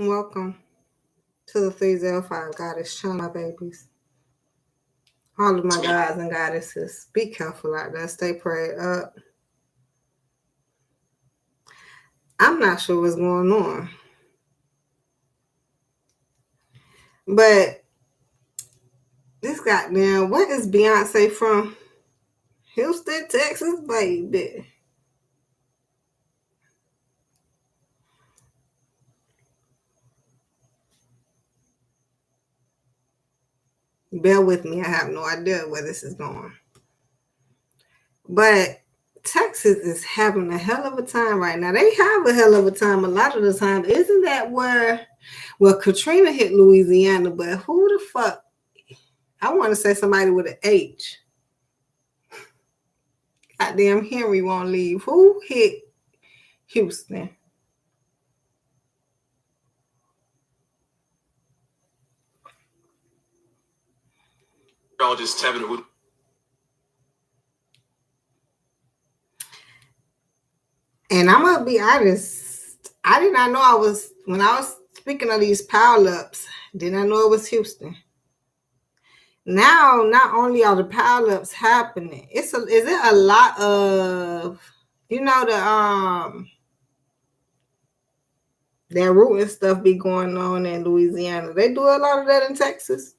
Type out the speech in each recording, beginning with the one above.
Welcome to the 305 Goddess channel, my babies. All of my gods and goddesses, be careful out there. Stay prayed up. I'm not sure what's going on. But this goddamn, what is Beyonce from? Houston, Texas, baby. Bear with me. I have no idea where this is going. But Texas is having a hell of a time right now. They have a hell of a time a lot of the time. Isn't that where, well, Katrina hit Louisiana, but who the fuck? I want to say somebody with an H. Goddamn Henry won't leave. Who hit Houston? Y'all just having it. And I'm gonna be honest. I did not know when I was speaking of these pileups, did not know it was Houston. Now, not only are the pileups happening, is it a lot of that root and stuff be going on in Louisiana. They do a lot of that in Texas.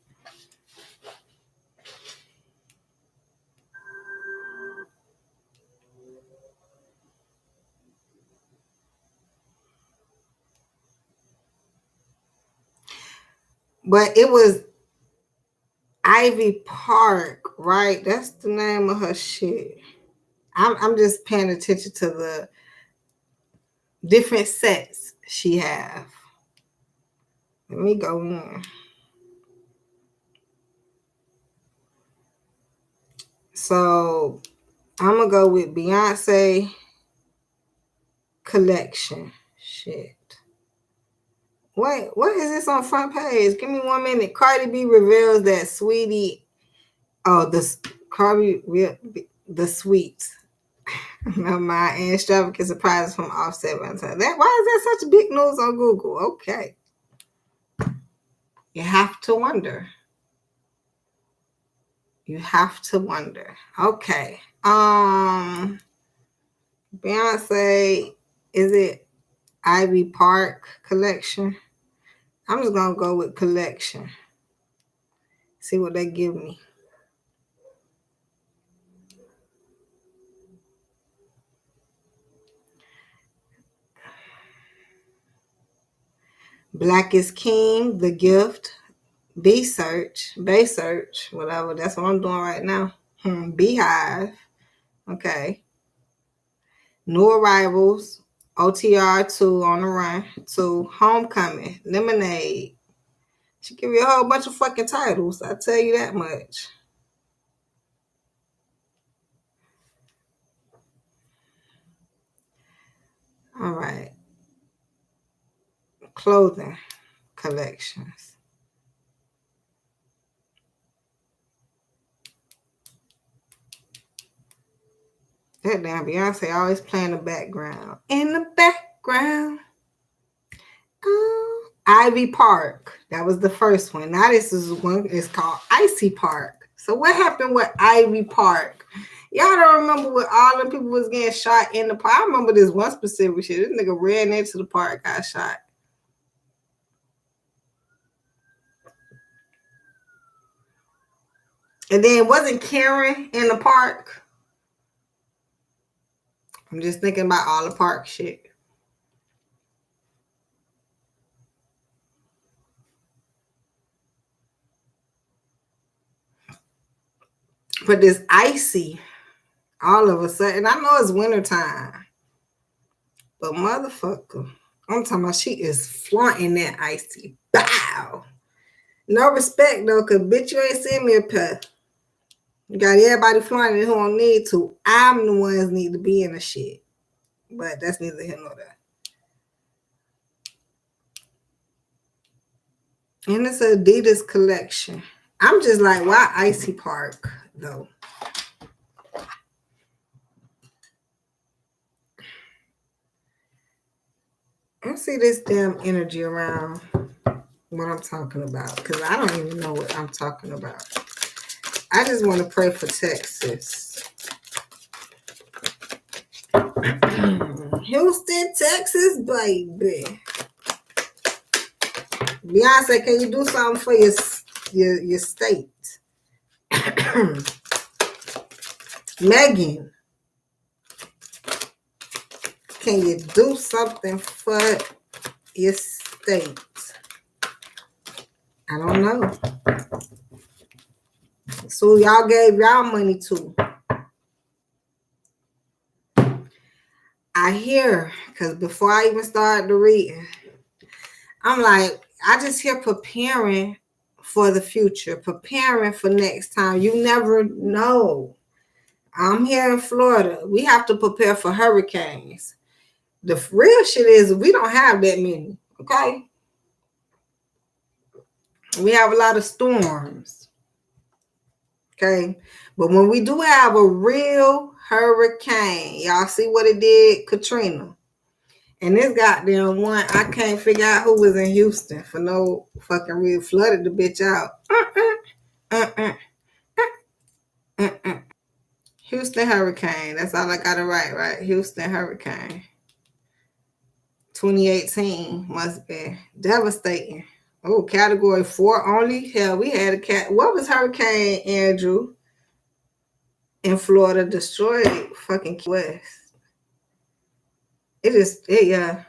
But it was Ivy Park, right? That's the name of her shit. I'm just paying attention to the different sets she have. Let me go in. So I'm gonna go with Beyonce collection. Shit. Wait, what is this on front page? Give me 1 minute. Cardi B reveals that Sweetie. Oh, the sweets. Never mind. And extravagant surprises from Offset Valentine. Why is that such big news on Google? Okay. You have to wonder. You have to wonder. Okay. Beyonce, is it Ivy Park collection? I'm just gonna go with collection. See what they give me. Black is King, The Gift, Bay Search, whatever. That's what I'm doing right now. Beehive. Okay. New Arrivals, OTR 2 on the Run, 2, Homecoming, Lemonade. She give you a whole bunch of fucking titles. I tell you that much. All right. Clothing collections. That damn Beyonce always playing the background. In the background. Ivy Park. That was the first one. Now this is one. It's called Icy Park. So what happened with Ivy Park? Y'all don't remember when all them people was getting shot in the park? I remember this one specific shit. This nigga ran into the park, got shot. And then wasn't Karen in the park? I'm just thinking about all the park shit. But this icy, all of a sudden, I know it's wintertime, but motherfucker, I'm talking about she is flaunting that icy. Bow. No respect though, cause bitch, you ain't seen me a pair. You got everybody flaunting who don't need to. I'm the ones need to be in the shit. But that's neither here nor there. And it's an Adidas collection. I'm just like, why Icy Park though? I see this damn energy around what I'm talking about because I don't even know what I'm talking about. I just want to pray for Texas. Houston, Texas, baby. Beyonce, can you do something for your state? Megan, can you do something for your state? I don't know. So y'all gave y'all money to. I hear, because before I even started the reading, I'm like, I just hear preparing for the future, preparing for next time. You never know. I'm here in Florida. We have to prepare for hurricanes. The real shit is we don't have that many, okay? We have a lot of storms, okay? But when we do have a real hurricane, y'all see what it did, Katrina. And this goddamn one, I can't figure out who was in Houston for no fucking reason. Flooded the bitch out. Houston hurricane. That's all I got to write, right? Houston hurricane. 2018 must be devastating. Oh, category 4 only. Hell, we had a cat. What was Hurricane Andrew in Florida destroyed fucking Key West? Yeah.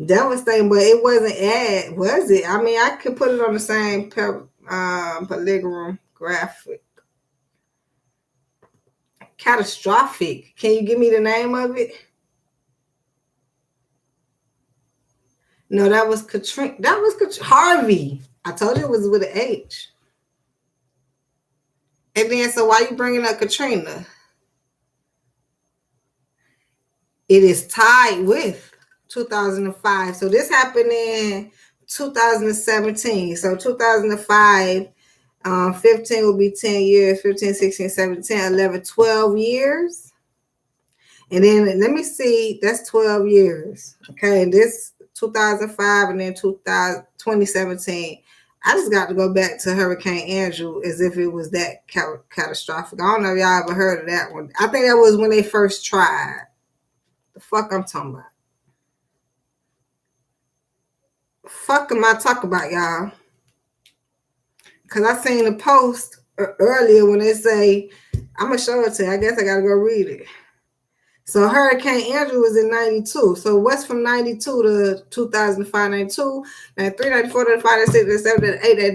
Devastating, but it wasn't was it? I mean, I could put it on the same polygram graphic. Catastrophic. Can you give me the name of it? No, that was Katrina. That was Harvey. I told you it was with an H. And then, so why you bringing up Katrina? It is tied with 2005. So this happened in 2017. So 2005, 15 will be 10 years, 15, 16, 17, 11, 12 years. And then let me see, that's 12 years. Okay, and this 2005 and then 2017. I just got to go back to Hurricane Andrew as if it was that catastrophic. I don't know if y'all ever heard of that one. I think that was when they first tried. The fuck I'm talking about. Fuck am I talking about, y'all? Because I seen a post earlier when they say, I'm going to show it to you. I guess I got to go read it. So Hurricane Andrew was in 92. So what's from 92 to 2005, 92, 93, 94, 95, 96, 97, 98, they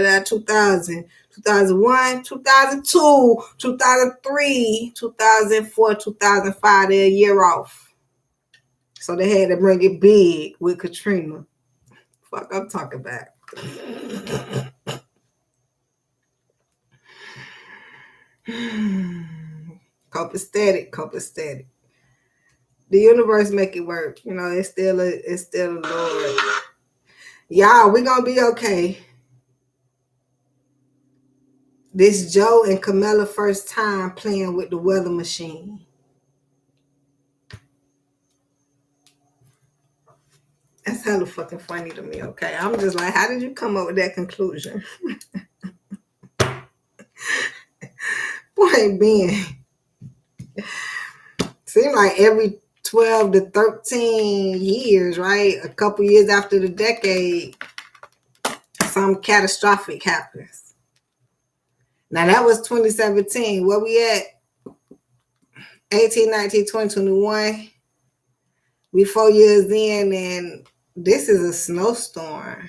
died 2000, 2001, 2002, 2003, 2004, 2005, they're a year off. So they had to bring it big with Katrina. Fuck, I'm talking about. Copacetic. The universe make it work. You know, it's still a Lord. Y'all, we gonna be okay. This Joe and Camilla first time playing with the weather machine. That's hella fucking funny to me, okay? I'm just like, how did you come up with that conclusion? Point being, seems like every 12 to 13 years, right? A couple years after the decade, something catastrophic happens. Now, that was 2017. Where we at? 18, 19, 20, 21. We 4 years in, and this is a snowstorm.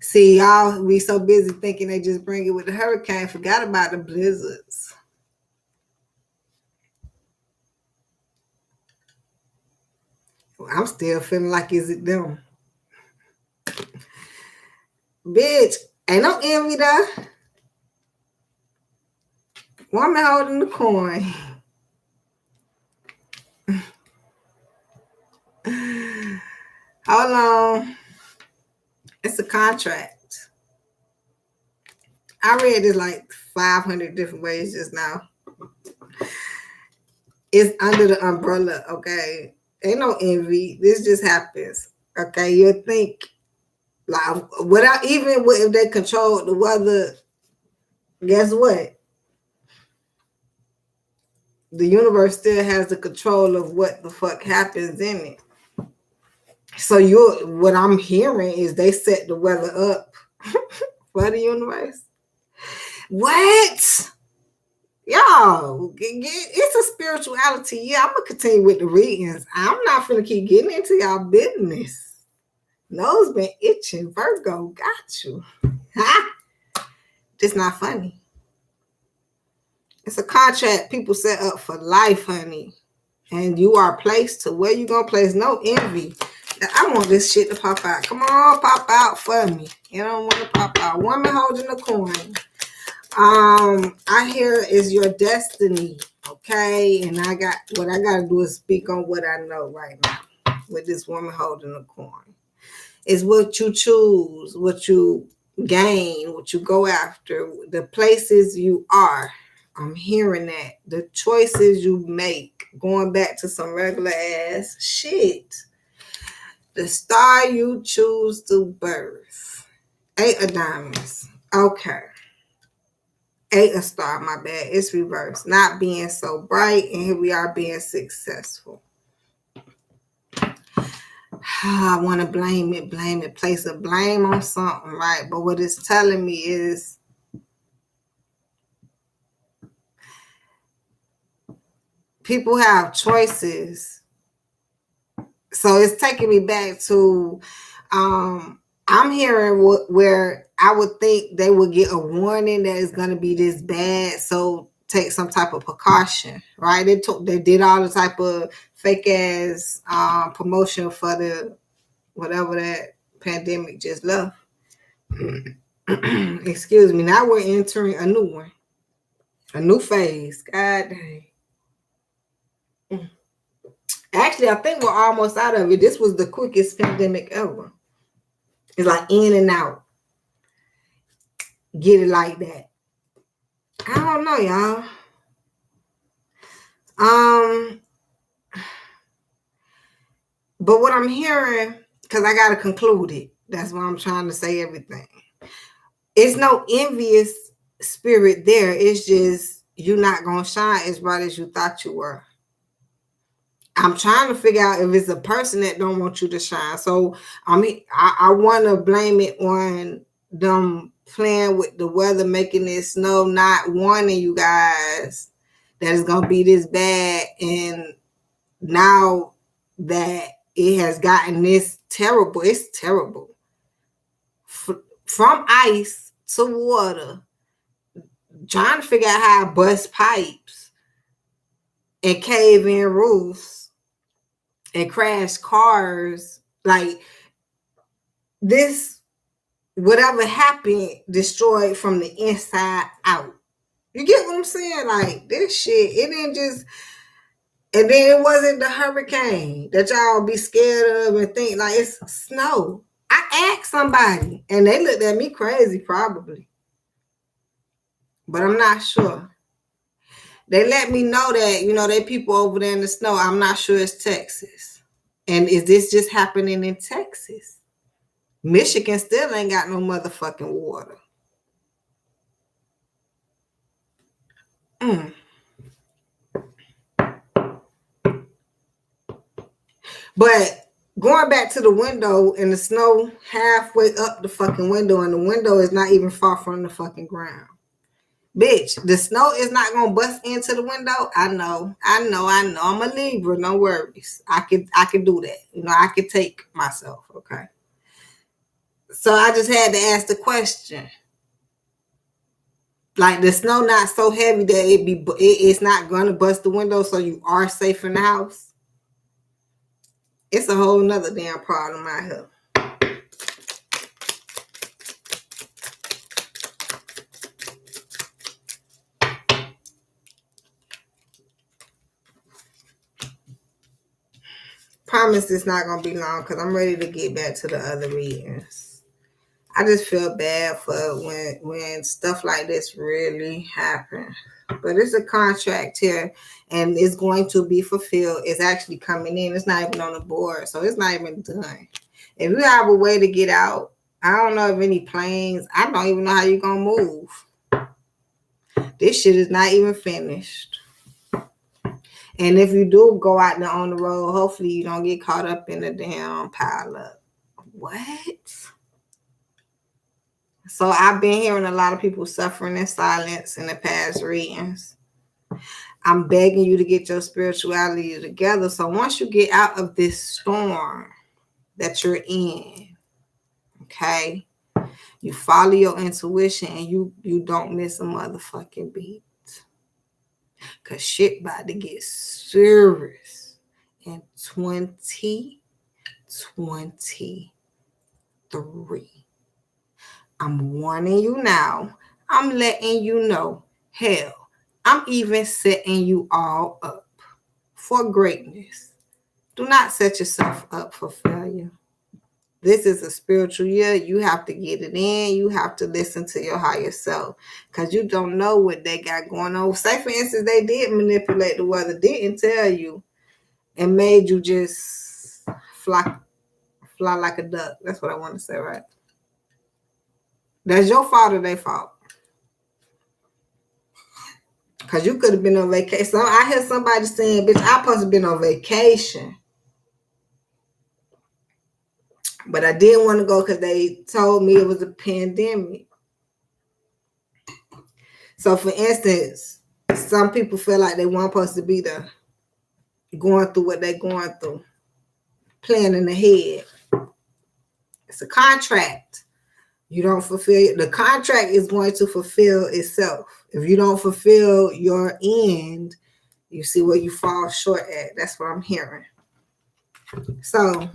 See, y'all, we so busy thinking they just bring it with the hurricane, forgot about the blizzards. I'm still feeling like, is it them? Bitch, ain't no envy there. Woman holding the coin. Hold on. It's a contract. I read this like 500 different ways just now. It's under the umbrella, okay? Ain't no envy. This just happens. Okay, you'll think like without even if they control the weather, guess what? The universe still has the control of what the fuck happens in it. So what I'm hearing is they set the weather up for the universe. What? Y'all, it's a spirituality. Yeah, I'm gonna continue with the readings. I'm not gonna keep getting into y'all business. Nose been itching. Virgo got you. Ha! It's not funny. It's a contract people set up for life, honey. And you are placed to where you gonna place. No envy. I want this shit to pop out. Come on, pop out for me. You don't want to pop out. Woman holding a coin. I hear is your destiny. Okay. And I gotta do is speak on what I know right now with this woman holding a coin. It's what you choose, what you gain, what you go after, the places you are. I'm hearing that. The choices you make, going back to some regular ass shit. The star you choose to birth. 8 of diamonds. Okay. 8 of star, my bad. It's reversed. Not being so bright, and here we are being successful. I want to blame it, place a blame on something, right? But what it's telling me is people have choices. So it's taking me back to I'm hearing where I would think they would get a warning that it's going to be this bad, so take some type of precaution, right? They did all the type of fake ass promotion for the whatever that pandemic just left. Excuse me. Now we're entering a new one, a new phase. God dang. Actually, I think we're almost out of it. This was the quickest pandemic ever. It's like in and out. Get it like that. I don't know, y'all. But what I'm hearing, because I gotta conclude it. That's why I'm trying to say everything. It's no envious spirit there. It's just you're not gonna shine as bright as you thought you were. I'm trying to figure out if it's a person that don't want you to shine. So I want to blame it on them playing with the weather, making it snow, not warning you guys that it's gonna be this bad. And now that it has gotten this terrible, it's terrible. From ice to water, trying to figure out how to bust pipes and cave in roofs and crash cars, like this, whatever happened, destroyed from the inside out. You get what I'm saying? Like this shit, it didn't just, and then it wasn't the hurricane that y'all be scared of and think like it's snow. I asked somebody and they looked at me crazy, probably, but I'm not sure. They let me know that, they people over there in the snow. I'm not sure it's Texas. And is this just happening in Texas? Michigan still ain't got no motherfucking water. But going back to the window and the snow halfway up the fucking window, and the window is not even far from the fucking ground. Bitch, the snow is not gonna bust into the window. I know. I'm a Libra, no worries. I could do that. I could take myself, okay? So I just had to ask the question. Like the snow not so heavy that it's not gonna bust the window, so you are safe in the house. It's a whole nother damn problem out here. Promise it's not gonna be long because I'm ready to get back to the other readings. I just feel bad for when stuff like this really happens. But it's a contract here, and it's going to be fulfilled. It's actually coming in. It's not even on the board, so it's not even done. If you have a way to get out, I don't know if any planes. I don't even know how you're gonna move. This shit is not even finished. And if you do go out there on the road, hopefully you don't get caught up in the damn pile up. What? So I've been hearing a lot of people suffering in silence in the past readings. I'm begging you to get your spirituality together. So once you get out of this storm that you're in, okay, you follow your intuition and you don't miss a motherfucking beat. Cause shit about to get serious in 2023. I'm warning you now. I'm letting you know. Hell, I'm even setting you all up for greatness. Do not set yourself up for failure. This is a spiritual year. You have to get it in. You have to listen to your higher self because you don't know what they got going on. Say, for instance, they did manipulate the weather, didn't tell you, and made you just fly like a duck. That's what I want to say, right? That's your fault or their fault. Because you could have been on vacation. So I hear somebody saying, bitch, I supposed to been on vacation. But I didn't want to go because they told me it was a pandemic. So, for instance, some people feel like they weren't supposed to be there, going through what they're going through, planning ahead. It's a contract. You don't fulfill it. The contract is going to fulfill itself. If you don't fulfill your end, you see where you fall short at. That's what I'm hearing. So,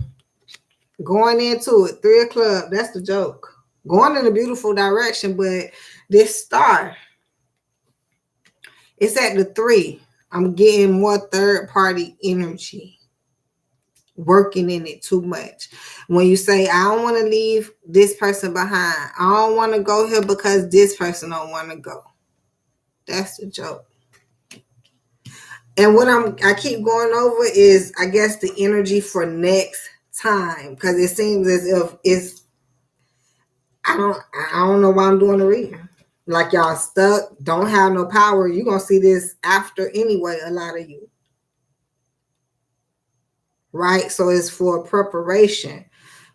going into it, 3 o'clock, that's the joke. Going in a beautiful direction, but this star, it's at the 3. I'm getting more third party energy. Working in it too much. When you say, I don't want to leave this person behind. I don't want to go here because this person don't want to go. That's the joke. And what I keep going over is, I guess, the energy for next time. Because it seems as if it's, I don't know why I'm doing the reading. Like y'all stuck, don't have no power. You're going to see this after anyway, a lot of you. Right? So it's for preparation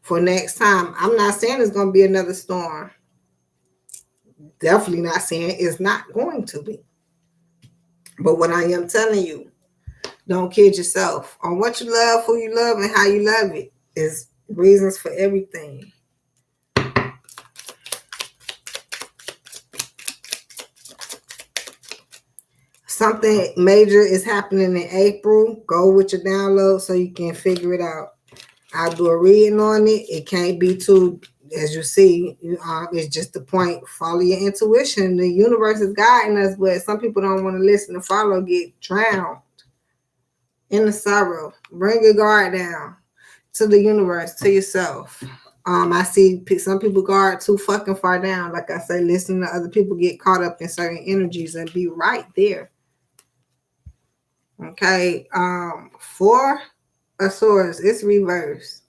for next time. I'm not saying it's going to be another storm. Definitely not saying it's not going to be. But what I am telling you, don't kid yourself. On what you love, who you love, and how you love it is reasons for everything. Something major is happening in April. Go with your download so you can figure it out. I'll do a reading on it. It can't be too, as you see, it's just the point. Follow your intuition. The universe is guiding us, but some people don't want to listen and follow, get drowned in the sorrow. Bring your guard down to the universe, to yourself. I see some people guard too fucking far down. Like I say, listen to other people get caught up in certain energies and be right there. Okay. 4 of Swords, it's reversed.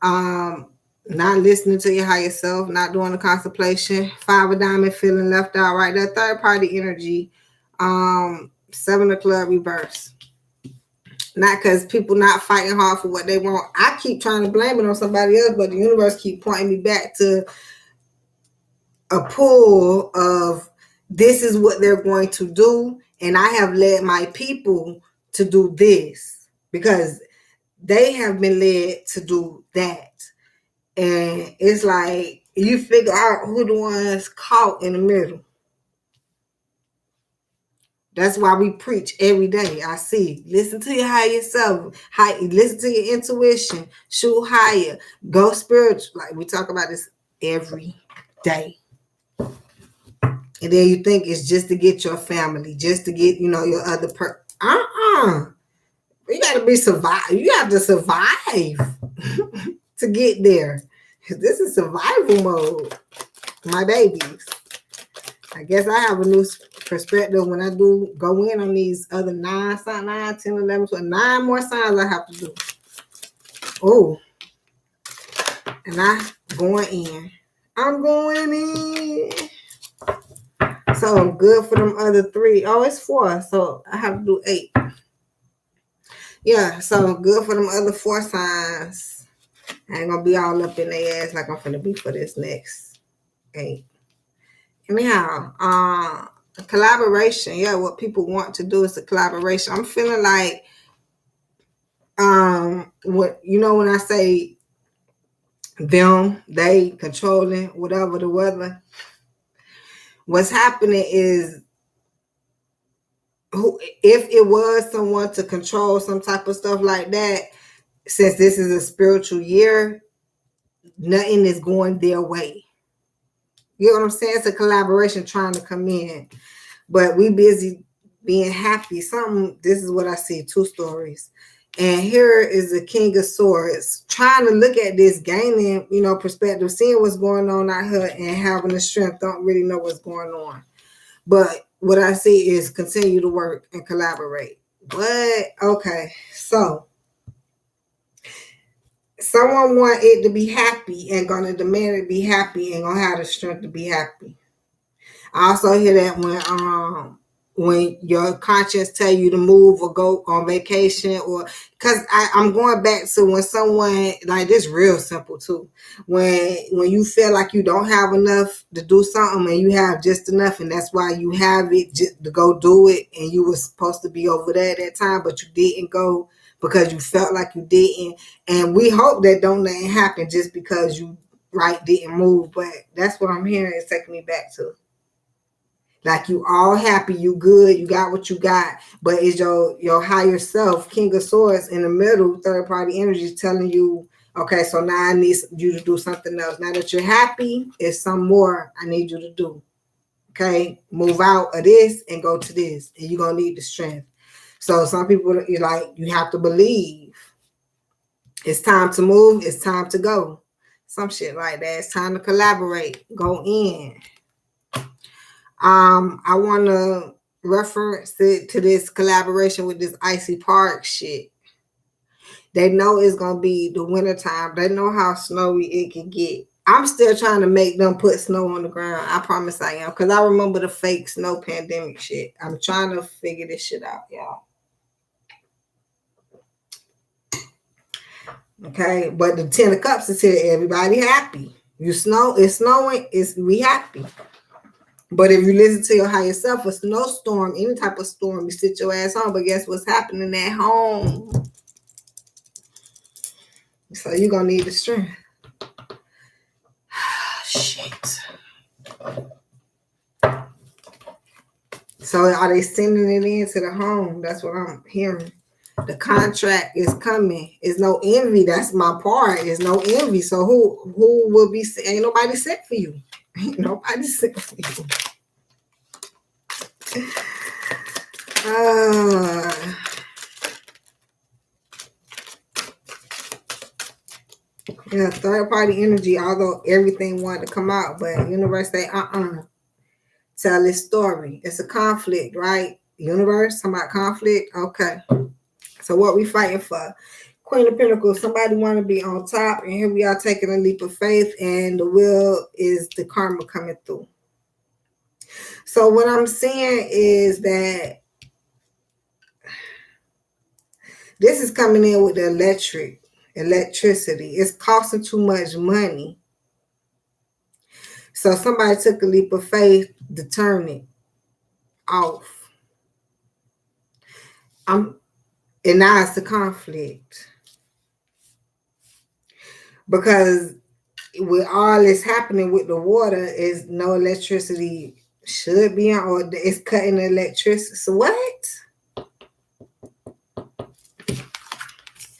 Not listening to your higher self, not doing the contemplation. 5 of Diamond, feeling left out, right? That third party energy. 7 of Club, reverse. Not because people not fighting hard for what they want. I keep trying to blame it on somebody else, but the universe keep pointing me back to a pull of this is what they're going to do, and I have led my people to do this because they have been led to do that. And it's like you figure out who the ones caught in the middle. That's why we preach every day. I see. Listen to your higher self. Listen to your intuition. Shoot higher. Go spiritual. Like we talk about this every day. And then you think it's just to get your family, just to get, your other person. You got to be survive. You have to survive to get there. This is survival mode. My babies. I guess I have a new perspective when I do go in on these other 9, 10, 11, 12, 9 more signs I have to do. Oh, and I'm going in. I'm going in. So good for them other 3. Oh, it's 4. So I have to do 8. Yeah, so good for them other 4 signs. I ain't gonna be all up in their ass like I'm finna be for this next 8. Anyhow, collaboration. Yeah, what people want to do is a collaboration. I'm feeling like what when I say them, they controlling whatever the weather, what's happening is if it was someone to control some type of stuff like that, since this is a spiritual year, nothing is going their way. You know what I'm saying? It's a collaboration trying to come in, but we busy being happy. This is what I see, 2 stories. And here is the King of Swords trying to look at this, gaining, perspective, seeing what's going on out here and having the strength, don't really know what's going on. But what I see is continue to work and collaborate. But, okay, so someone want it to be happy and going to demand it to be happy and going to have the strength to be happy. I also hear that when your conscience tell you to move or go on vacation, or because I'm going back to when someone, like, this real simple too, when you feel like you don't have enough to do something and you have just enough, and that's why you have it just to go do it, and you were supposed to be over there at that time but you didn't go because you felt like you didn't. And we hope that don't nothing happen just because you didn't move. But that's what I'm hearing is taking me back to. Like, you all happy, you good, you got what you got, but is your higher self, King of Swords, in the middle, third party energy telling you, okay, so now I need you to do something else. Now that you're happy, it's some more I need you to do. Okay, move out of this and go to this, and you're gonna need the strength. So some people, you have to believe it's time to move, it's time to go. Some shit like that. It's time to collaborate. Go in. I want to reference it to this collaboration with this Icy Park shit. They know it's going to be the wintertime. They know how snowy it can get. I'm still trying to make them put snow on the ground. I promise I am. Because I remember the fake snow pandemic shit. I'm trying to figure this shit out, y'all. Okay, but the 10 of Cups is here. Everybody happy. It's snowing. We happy. But if you listen to your higher self, a snowstorm, any type of storm, you sit your ass home. But guess what's happening at home? So you're going to need the strength. Shit. So are they sending it into the home? That's what I'm hearing. The contract is coming. It's no envy. That's my part. It's no envy. So who will be? Ain't nobody sick for you. Ain't nobody sick for you. Yeah, third party energy, although everything wanted to come out, but universe say, tell this story. It's a conflict, right? Universe, talking about conflict. Okay. So what we fighting for? Queen of Pentacles, somebody want to be on top, and here we are taking a leap of faith, and the will is the karma coming through. So what I'm saying is that this is coming in with the electricity. It's costing too much money. So somebody took a leap of faith to turn it off. And now it's a conflict. Because with all this happening with the water, is no electricity should be on, or it's cutting the electricity. So what?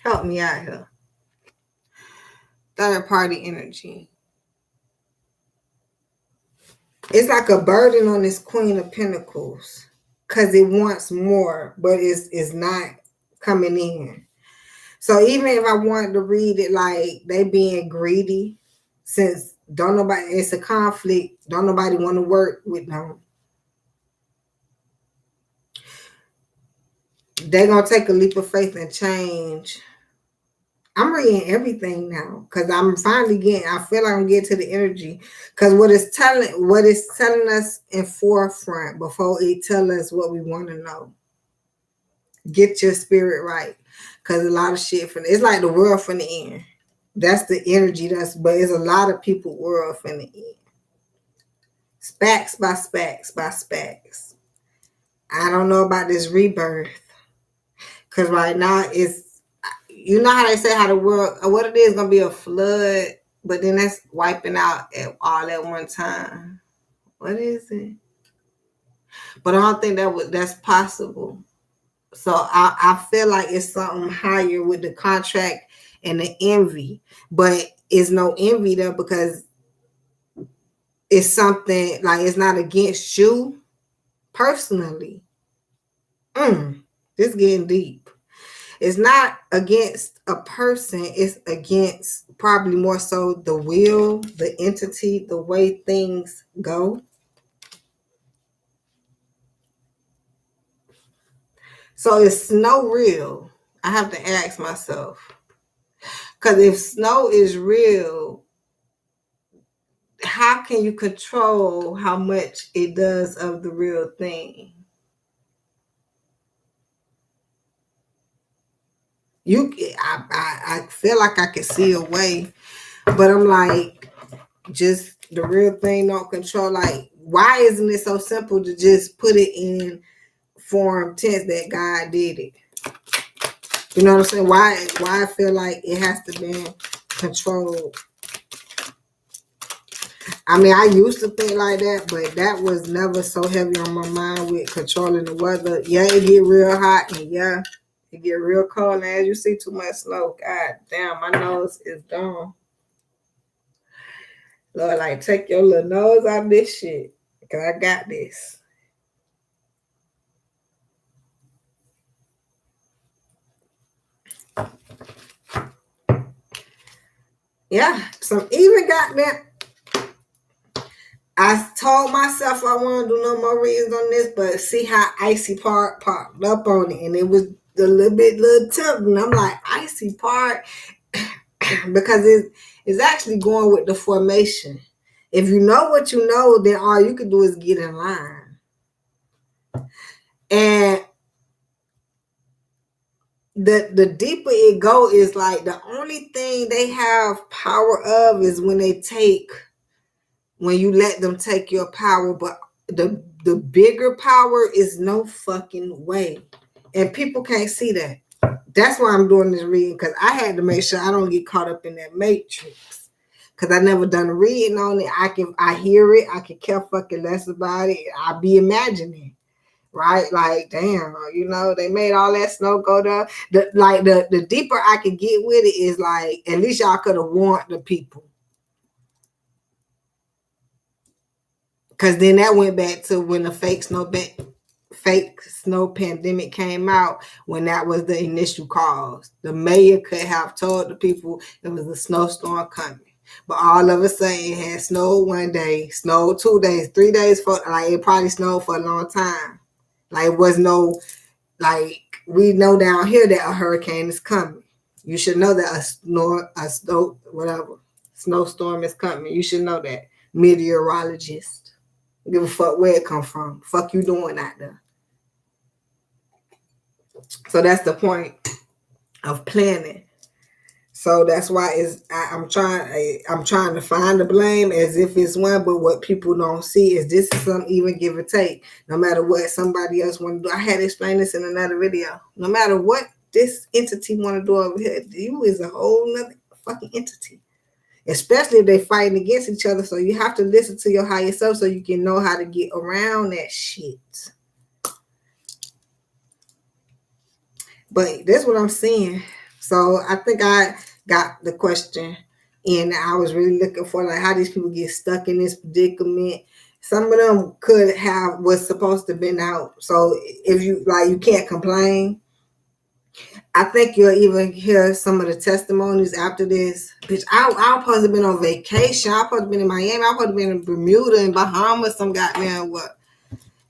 Help me out here. Third party energy. It's like a burden on this Queen of Pentacles because it wants more, but it's not coming in. So even if I wanted to read it like they being greedy, since it's a conflict, don't nobody want to work with them. They're gonna take a leap of faith and change. I'm reading everything now because I'm finally getting. I feel like I'm getting to the energy because what it's telling us in forefront before it tell us what we want to know. Get your spirit right, because a lot of shit it's like the world from the end. That's the energy. But it's a lot of people world from the end. Spacks by spacks by spacks. I don't know about this rebirth because right now it's, you know how they say how the world, what it is gonna be a flood, but then that's wiping out all at one time. What is it? But I don't think that's possible. So I feel like it's something higher with the contract and the envy, but it's no envy there because it's something like it's not against you personally. This getting deep. It's not against a person, it's against probably more so the will, the entity, the way things go. So is snow real? I have to ask myself. Because if snow is real, how can you control how much it does of the real thing? I feel like I can see a way, but I'm like, just the real thing don't control. Like, why isn't it so simple to just put it in form tense that God did it? You know what I'm saying? Why I feel like it has to be controlled. I mean, I used to think like that, but that was never so heavy on my mind with controlling the weather. Yeah, it get real hot, and yeah, it get real cold. And as you see too much snow, god damn, my nose is gone. Lord, like, take your little nose out of this shit, because I got this. Yeah, some even got that. I told myself I want to do no more readings on this, but see how Icy Park popped up on it, and it was a little tempting. I'm like, Icy Park, because it's actually going with the formation. If you know what you know, then all you can do is get in line. And the deeper it go is like the only thing they have power of is when you let them take your power, but the bigger power is no fucking way. And people can't see that. That's why I'm doing this reading, because I had to make sure I don't get caught up in that matrix. Because I never done a reading on it. I hear it, I can care fucking less about it. I be imagining. Right? Like, damn, they made all that snow go down. The deeper I could get with it is like, at least y'all could have warned the people. Because then that went back to when the fake snow pandemic came out, when that was the initial cause. The mayor could have told the people it was a snowstorm coming. But all of a sudden, it had snowed one day, snowed 2 days, 3 days, like it probably snowed for a long time. Like, it was no, like, we know down here that a hurricane is coming. You should know that snowstorm is coming. You should know that. Meteorologist. Give a fuck where it come from. Fuck you doing out there. So that's the point of planning. So that's why I'm trying to find the blame as if it's one, but what people don't see is this is some even give or take. No matter what somebody else want to do. I had to explain this in another video. No matter what this entity want to do over here, you is a whole nother fucking entity. Especially if they're fighting against each other. So you have to listen to your higher self so you can know how to get around that shit. But that's what I'm saying. So I think I got the question, and I was really looking for like how these people get stuck in this predicament. Some of them was supposed to been out. So if you can't complain. I think you'll even hear some of the testimonies after this. Bitch, I supposed to have been on vacation. I supposed to have been in Miami. I supposed to have been in Bermuda and Bahamas, some goddamn what.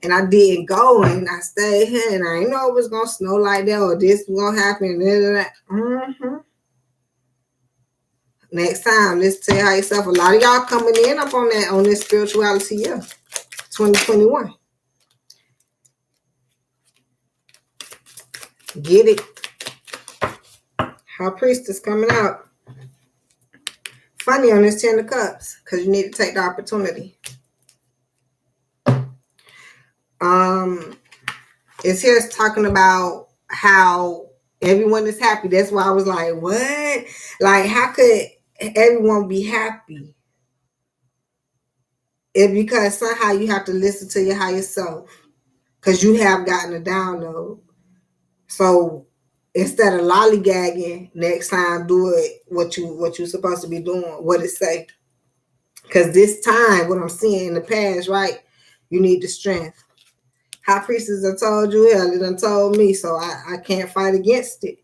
And I didn't go, and I stayed here, and I didn't know it was gonna snow like that or this was gonna happen. Mm-hmm. Next time, let's tell how yourself. A lot of y'all coming in up on this spirituality year, 2021. Get it. High Priestess coming out. Funny on this 10 of Cups, because you need to take the opportunity. It's here talking about how everyone is happy. That's why I was like, what? Like, how could everyone be happy? It's because somehow you have to listen to your higher self, because you have gotten a download. So instead of lollygagging, next time do it what you're supposed to be doing, what it say. Because this time, what I'm seeing in the past, right, you need the strength. High Priestess done told you, hell, it done told me, so I can't fight against it.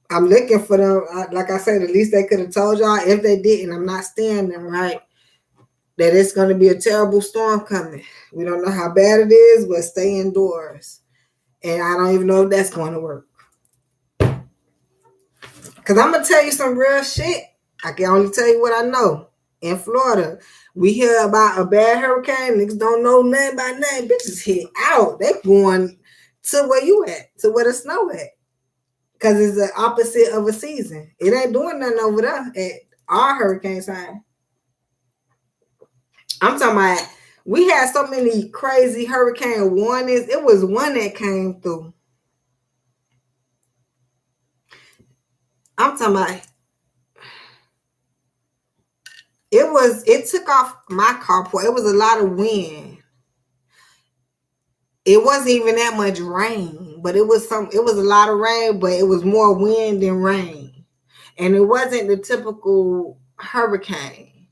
I'm looking for them. Like I said, at least they could have told y'all. If they didn't, I'm not standing, right, that it's going to be a terrible storm coming. We don't know how bad it is, but stay indoors. And I don't even know if that's going to work. Because I'm going to tell you some real shit. I can only tell you what I know. In Florida, we hear about a bad hurricane. Niggas don't know nothing about nothing. Bitches hit out. They going to where you at, to where the snow at. Because it's the opposite of a season. It ain't doing nothing over there at our hurricane time. I'm talking about, we had so many crazy hurricane warnings. It was one that came through. I'm talking about, it took off my carport. It was a lot of wind. It wasn't even that much rain, but it was a lot of rain, but it was more wind than rain. And it wasn't the typical hurricane.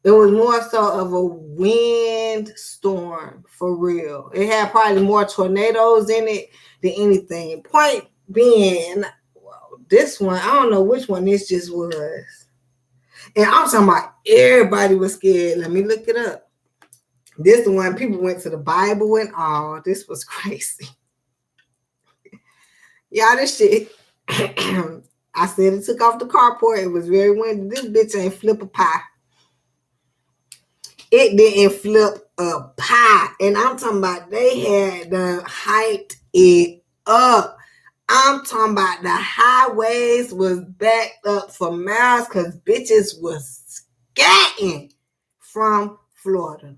It was more so of a wind storm for real. It had probably more tornadoes in it than anything. Point being, well, this one, I don't know which one this just was. And I'm talking about everybody was scared. Let me look it up. This the one people went to the Bible and all. This was crazy. Y'all, this shit. I said it took off the carport. It was very windy. This bitch ain't flip a pie. It didn't flip a pie. And I'm talking about they had hyped it up. I'm talking about the highways was backed up for miles because bitches was scatting from Florida.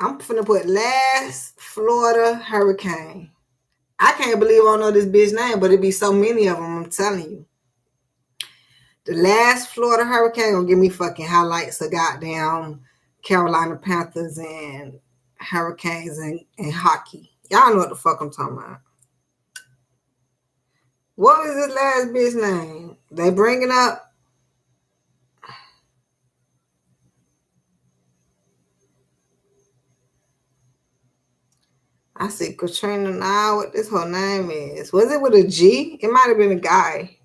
I'm finna put last Florida hurricane. I can't believe I don't know this bitch name, but it be so many of them, I'm telling you. The last Florida hurricane gonna give me fucking highlights of goddamn Carolina Panthers and Hurricanes and hockey. Y'all know what the fuck I'm talking about. What was this last bitch name? They bring it up. I see Katrina now. What this whole name is? Was it with a G? It might have been a guy.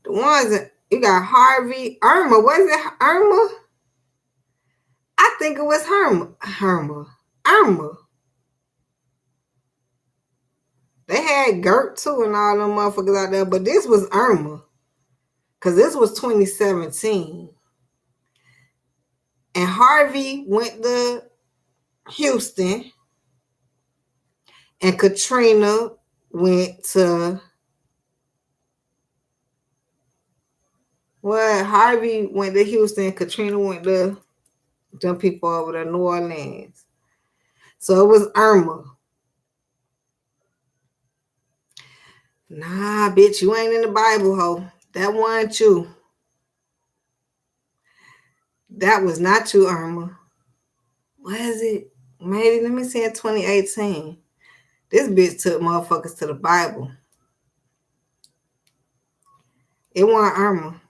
The ones that you got Harvey, Irma. Was it Irma? I think it was Irma. They had Gert too and all them motherfuckers out there, but this was Irma. Because this was 2017. And Harvey went to Houston. And Katrina went to Harvey went to Houston. Katrina went to them people over to New Orleans. So it was Irma. Nah, bitch, you ain't in the Bible, ho. That wasn't you. That was not you, Irma. Was it? Maybe, let me see, in 2018. This bitch took motherfuckers to the Bible. It wasn't Irma.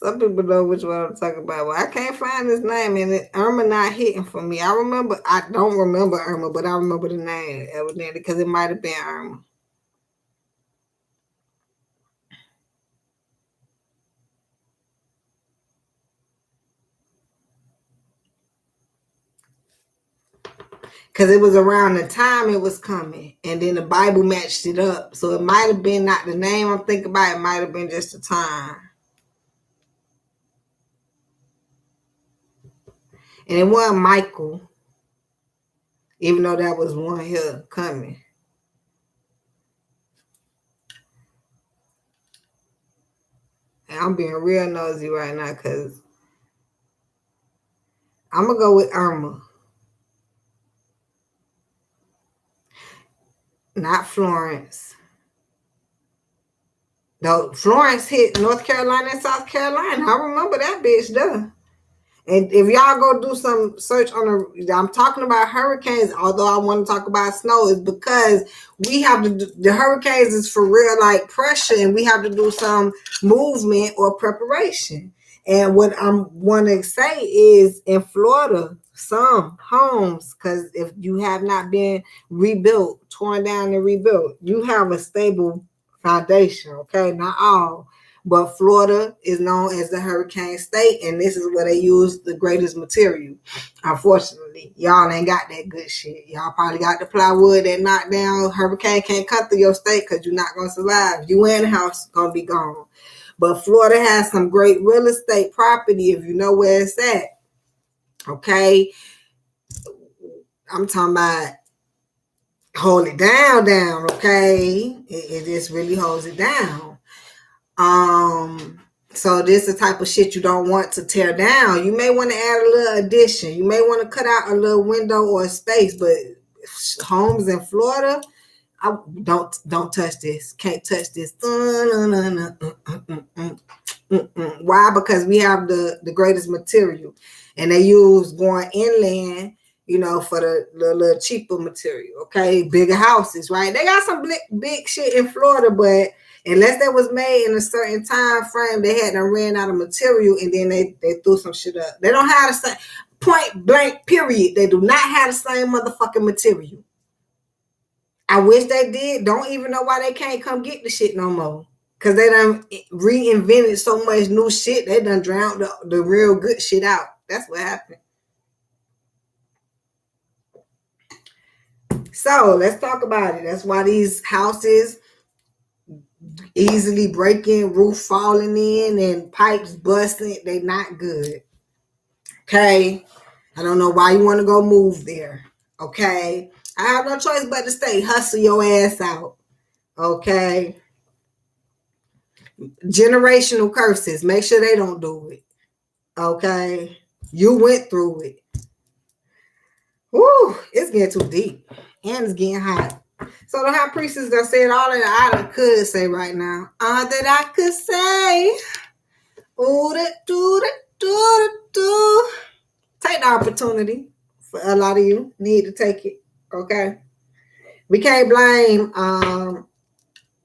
Some people know which one I'm talking about, but I can't find his name, and Irma not hitting for me. I don't remember Irma, but I remember the name evidently because it might have been Irma. Because it was around the time it was coming, and then the Bible matched it up. So it might have been not the name I'm thinking about, it might have been just the time. And it wasn't Michael, even though that was one here coming. And I'm being real nosy right now because I'm going to go with Irma. Not Florence. No, Florence hit North Carolina and South Carolina. I remember that bitch though. And if y'all go do some search on I'm talking about hurricanes, although I want to talk about snow, is because we have to the hurricanes is for real like pressure, and we have to do some movement or preparation. And what I want to say is in Florida, some homes, because if you have not been rebuilt, torn down and rebuilt, you have a stable foundation, okay? Not all. But Florida is known as the hurricane state, and this is where they use the greatest material. Unfortunately, y'all ain't got that good shit. Y'all probably got the plywood that knocked down. Hurricane can't cut through your state because you're not going to survive. You in the house, going to be gone. But Florida has some great real estate property if you know where it's at. Okay? I'm talking about hold it down, okay? It just really holds it down. So this is the type of shit you don't want to tear down. You may want to add a little addition. You may want to cut out a little window or a space, but homes in Florida, I don't touch this. Can't touch this. Why? Because we have the greatest material, and they use going inland, for the little cheaper material. Okay, bigger houses, right? They got some big shit in Florida, but unless that was made in a certain time frame, they hadn't ran out of material, and then they threw some shit up. They don't have the same, point blank, period. They do not have the same motherfucking material. I wish they did. Don't even know why they can't come get the shit no more. Because they done reinvented so much new shit. They done drowned the real good shit out. That's what happened. So let's talk about it. That's why these houses easily breaking, roof falling in, and pipes busting. They not good. Okay? I don't know why you want to go move there. Okay? I have no choice but to stay. Hustle your ass out. Okay? Generational curses. Make sure they don't do it. Okay? You went through it. Woo! It's getting too deep. And it's getting hot. So the high priestess that said all that I could say right now. All that I could say. Ooh, do. Take the opportunity. For a lot of you need to take it. Okay? We can't blame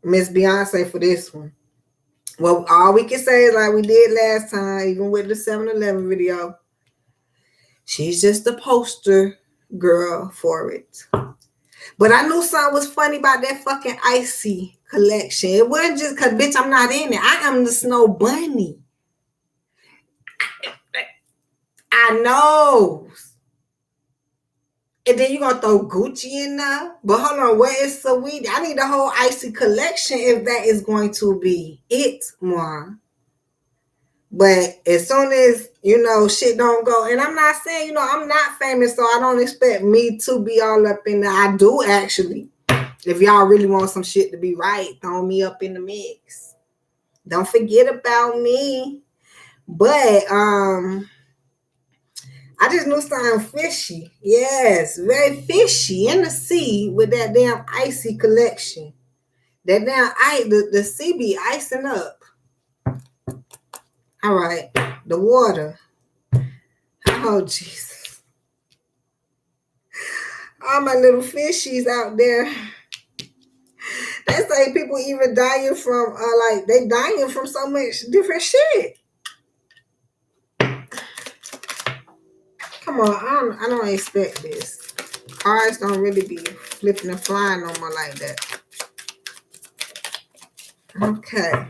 Miss Beyonce for this one. Well, all we can say is like we did last time, even with the 7-Eleven video. She's just a poster girl for it. But I knew something was funny about that fucking Icy collection. It wasn't just because, bitch, I'm not in it. I am the snow bunny. I know. And then you're going to throw Gucci in there? But hold on, where is Saweetie? I need the whole Icy collection if that is going to be it, more. But as soon as, shit don't go, and I'm not saying, I'm not famous, so I don't expect me to be all up in there. I do actually. If y'all really want some shit to be right, throw me up in the mix. Don't forget about me. But I just knew something fishy. Yes, very fishy in the sea with that damn Icy collection. That damn the sea be icing up. All right, the water. Oh, Jesus. All my little fishies out there. They say people even dying from, they dying from so much different shit. come on. I don't expect this. Cards don't really be flipping and flying no more like that. Okay.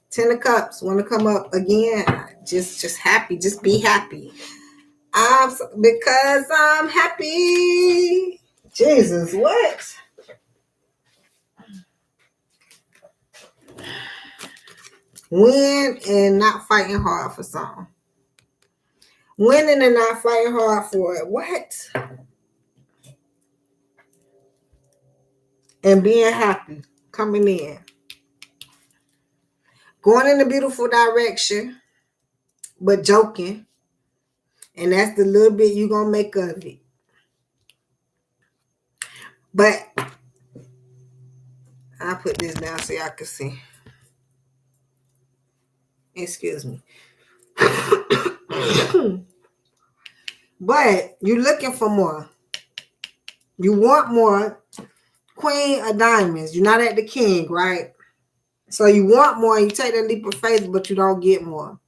10 of Cups want to come up again. Just happy. Just be happy. Because I'm happy. Jesus, what? Win and not fighting hard for something. Winning and not fighting hard for it. What? And being happy. Coming in. Going in a beautiful direction. But joking. And that's the little bit you're going to make of it. But I'll put this down so y'all can see. Excuse me. But you're looking for more. You want more. Queen of Diamonds. You're not at the king, right? So you want more. You take that leap of faith, but you don't get more.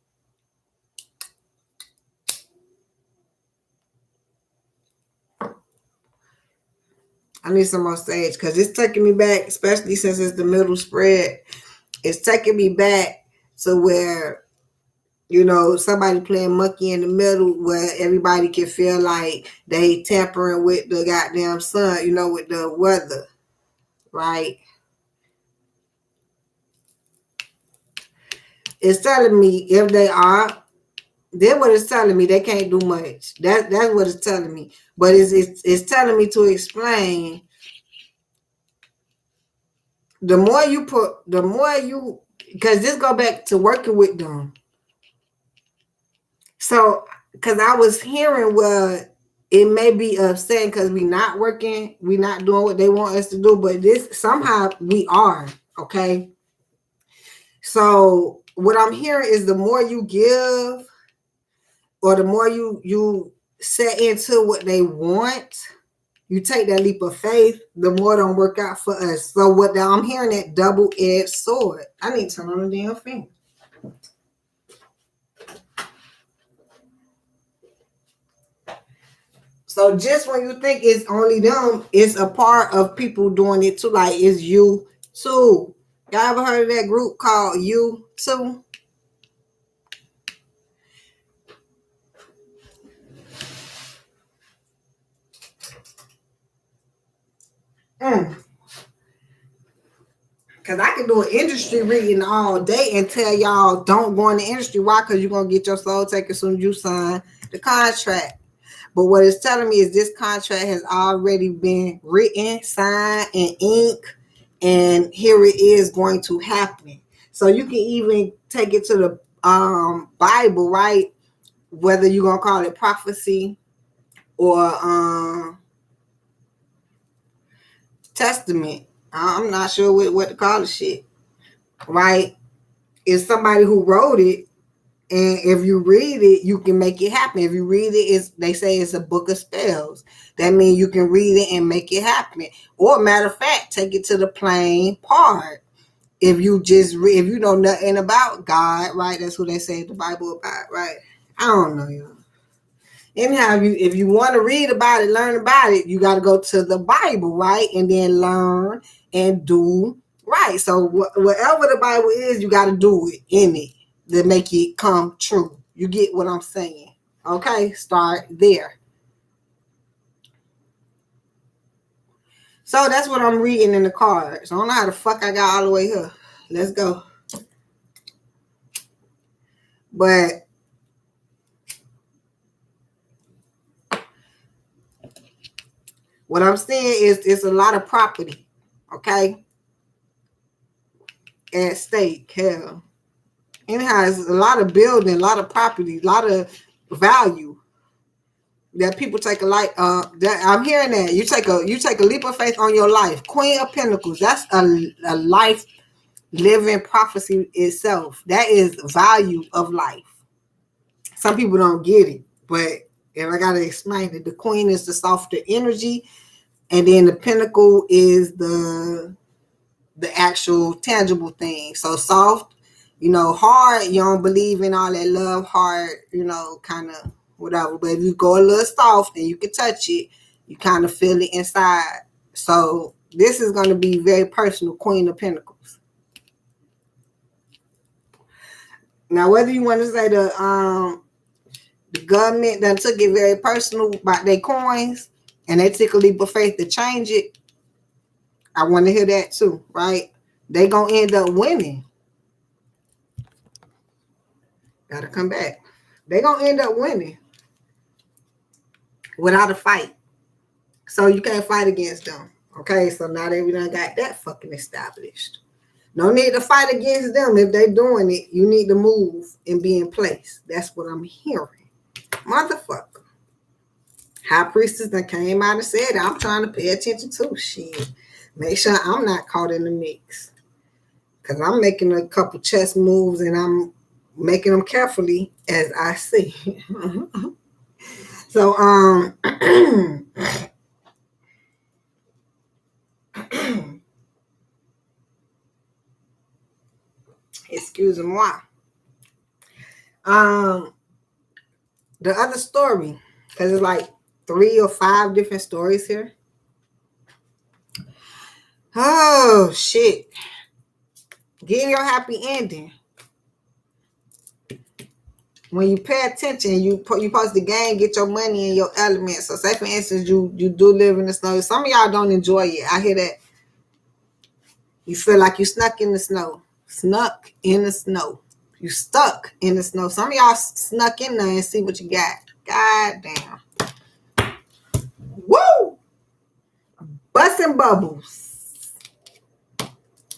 I need some more sage because it's taking me back, especially since it's the middle spread. It's taking me back to where, you know, somebody playing monkey in the middle where everybody can feel like they tampering with the goddamn sun, you know, with the weather, right? It's telling me if they are, then what it's telling me, they can't do much. That's what it's telling me. But it's telling me to explain. The more you put, the more you, because this go back to working with them. So, because I was hearing what it may be upsetting because we not working, we not doing what they want us to do, but this somehow we are, okay? So what I'm hearing is the more you give or the more you set into what they want, you take that leap of faith, the more don't work out for us. So what I'm hearing, that double-edged sword. I need to turn on the damn thing. So just when you think it's only them, it's a part of people doing it too. Like it's you too. Y'all ever heard of that group called You Too? Because I can do an industry reading all day and tell y'all don't go in the industry. Why? Because you're going to get your soul taken as soon as you sign the contract. But what it's telling me is this contract has already been written, signed, and ink. And here it is going to happen. So you can even take it to the Bible, right? Whether you're going to call it prophecy or testament. I'm not sure what to call the shit, right? It's somebody who wrote it, and if you read it, you can make it happen. If you read it, they say it's a book of spells. That means you can read it and make it happen. Or matter of fact, take it to the plain part. If you just if you know nothing about God, right? That's who they say the Bible about, right? I don't know, y'all. Anyhow, if you want to read about it, learn about it, you got to go to the Bible, right? And then learn and do right. So whatever the Bible is, you got to do it in it to make it come true. You get what I'm saying? Okay, start there. So that's what I'm reading in the cards. I don't know how the fuck I got all the way here. Let's go. But what I'm saying is it's a lot of property, okay, at stake. Hell. Anyhow, it's a lot of building, a lot of property, a lot of value that people take a light. That I'm hearing that you take a leap of faith on your life. Queen of Pentacles. That's a life living prophecy itself. That is value of life. Some people don't get it, but if I gotta explain it, the Queen is the softer energy, and then the Pentacle is the actual tangible thing. So soft, you know, hard, you don't believe in all that love, hard, you know, kind of whatever. But if you go a little soft and you can touch it, you kind of feel it inside. So this is going to be very personal, Queen of Pentacles. Now, whether you want to say the government that took it very personal about their coins and they took a leap of faith to change it, I want to hear that too, right? They going to end up winning. Got to come back. They going to end up winning without a fight. So you can't fight against them. Okay, so now that we done got that fucking established. No need to fight against them. If they doing it, you need to move and be in place. That's what I'm hearing. Motherfucker. High Priestess that came out and said, I'm trying to pay attention to shit. Make sure I'm not caught in the mix. Because I'm making a couple chess moves and I'm making them carefully as I see. So, excuse me. The other story, because it's like 3 or 5 different stories here. Oh, shit. Get your happy ending. When you pay attention, you supposed to gain, get your money in your element. So say, for instance, you do live in the snow. Some of y'all don't enjoy it. I hear that. You feel like you snuck in the snow. Snuck in the snow. You stuck in the snow. Some of y'all snuck in there and see what you got. God damn. Woo! Busting bubbles.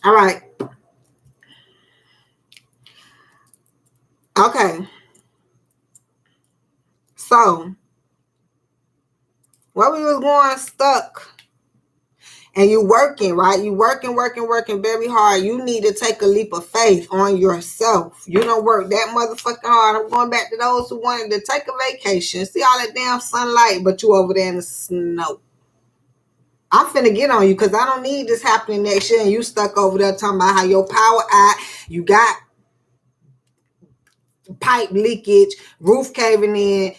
All right. Okay. So, while we was going stuck, and you working, right? You working very hard. You need to take a leap of faith on yourself. You don't work that motherfucking hard. I'm going back to those who wanted to take a vacation, see all that damn sunlight, but you over there in the snow. I'm finna get on you because I don't need this happening next year and you stuck over there talking about how your power out, you got pipe leakage, roof caving in,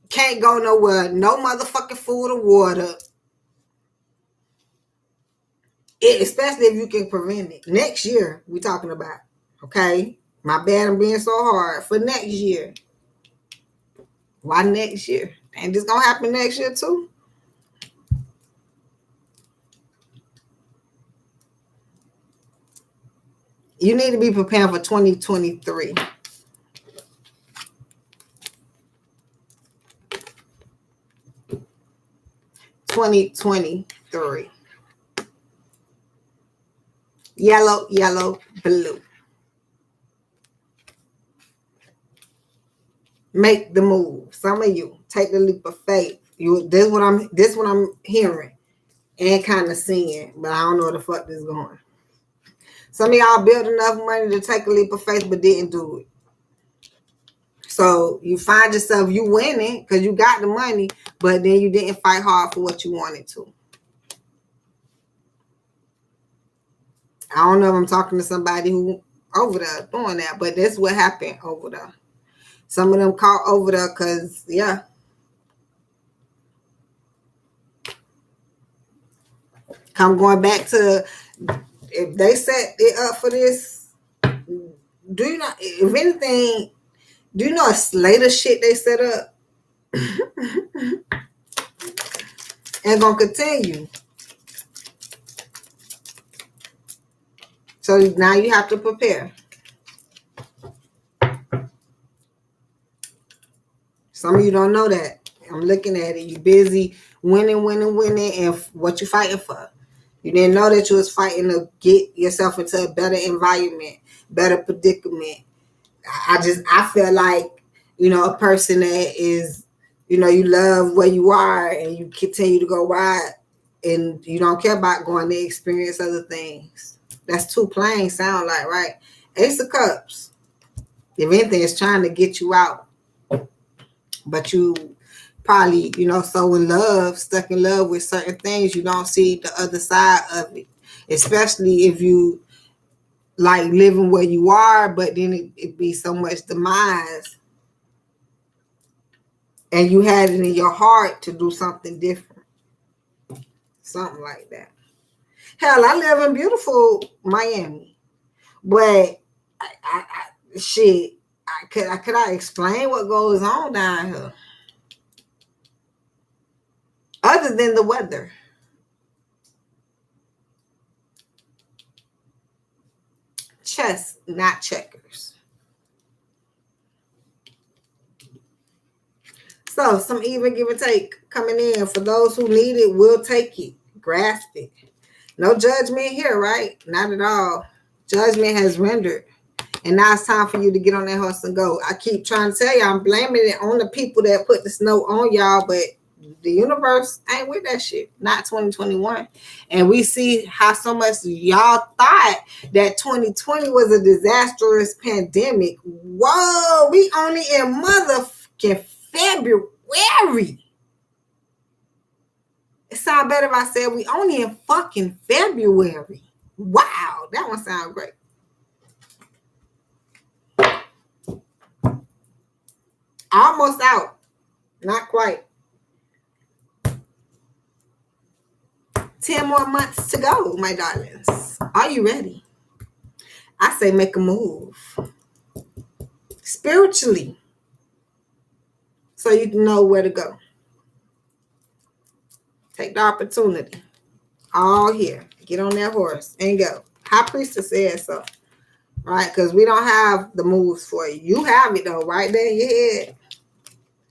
can't go nowhere, no motherfucking food or water. Especially if you can prevent it. Next year, we're talking about. Okay? My bad, I'm being so hard. For next year. Why next year? Ain't this gonna happen next year too? You need to be prepared for 2023. Yellow, blue. Make the move. Some of you take the leap of faith. This what I'm hearing and kind of seeing, but I don't know where the fuck this is going. Some of y'all built enough money to take a leap of faith, but didn't do it. So you find yourself you winning because you got the money, but then you didn't fight hard for what you wanted to. I don't know if I'm talking to somebody who over there doing that, but that's what happened over there. Some of them caught over there because, yeah. I'm going back to, if they set it up for this, do you know, if anything, do you know a slate of shit they set up? And gonna continue. So now you have to prepare. Some of you don't know that. I'm looking at it. You busy winning, and what you fighting for. You didn't know that you was fighting to get yourself into a better environment, better predicament. I feel like, a person that is, you love where you are and you continue to go wide and you don't care about going to experience other things. That's too plain sound like, right? Ace of Cups. If anything, is trying to get you out. But you probably, stuck in love with certain things. You don't see the other side of it. Especially if you like living where you are, but then it be so much demise. and you had it in your heart to do something different. Something like that. Hell, I live in beautiful Miami, but could I explain what goes on down here? Other than the weather. Chess, not checkers. So some even give and take coming in. For those who need it, we'll take it. Grasp it. No judgment here, right? Not at all. Judgment has rendered. And now it's time for you to get on that horse and go. I keep trying to tell you, I'm blaming it on the people that put the snow on y'all, but the universe ain't with that shit. Not 2021. And we see how so much y'all thought that 2020 was a disastrous pandemic. Whoa, we only in motherfucking February. It sound better if I said we only in fucking February. Wow, that one sounds great. Almost out. Not quite. 10 more months to go, my darlings. Are you ready? I say make a move. Spiritually. So you can know where to go. Take the opportunity. All here. Get on that horse and go. High Priestess said so. Right? Because we don't have the moves for you. You have it though, right there in your head.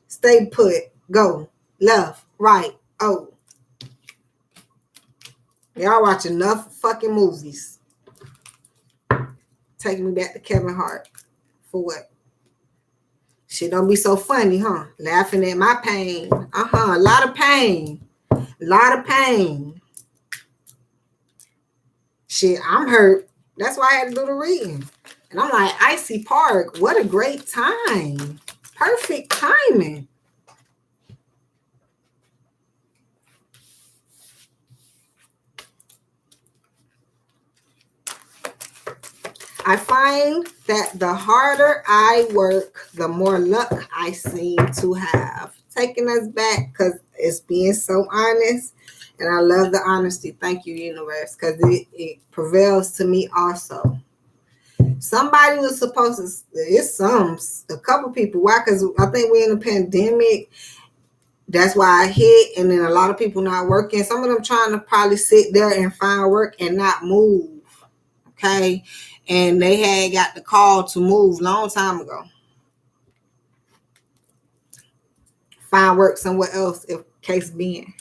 Stay put. Go. Left. Right. Oh. Y'all watch enough fucking movies. Take me back to Kevin Hart. For what? Shit don't be so funny, huh? Laughing at my pain. A lot of pain. A lot of pain. Shit, I'm hurt. That's why I had to do the reading. And I'm like, Icy Park, what a great time. Perfect timing. I find that the harder I work, the more luck I seem to have. Taking us back because it's being so honest. And I love the honesty. Thank you, universe, because it prevails to me also. Somebody was supposed to, it's a couple people. Why? Because I think we're in a pandemic. That's why I hit. And then a lot of people not working. Some of them trying to probably sit there and find work and not move. Okay. And they had got the call to move long time ago. Find work somewhere else if case being.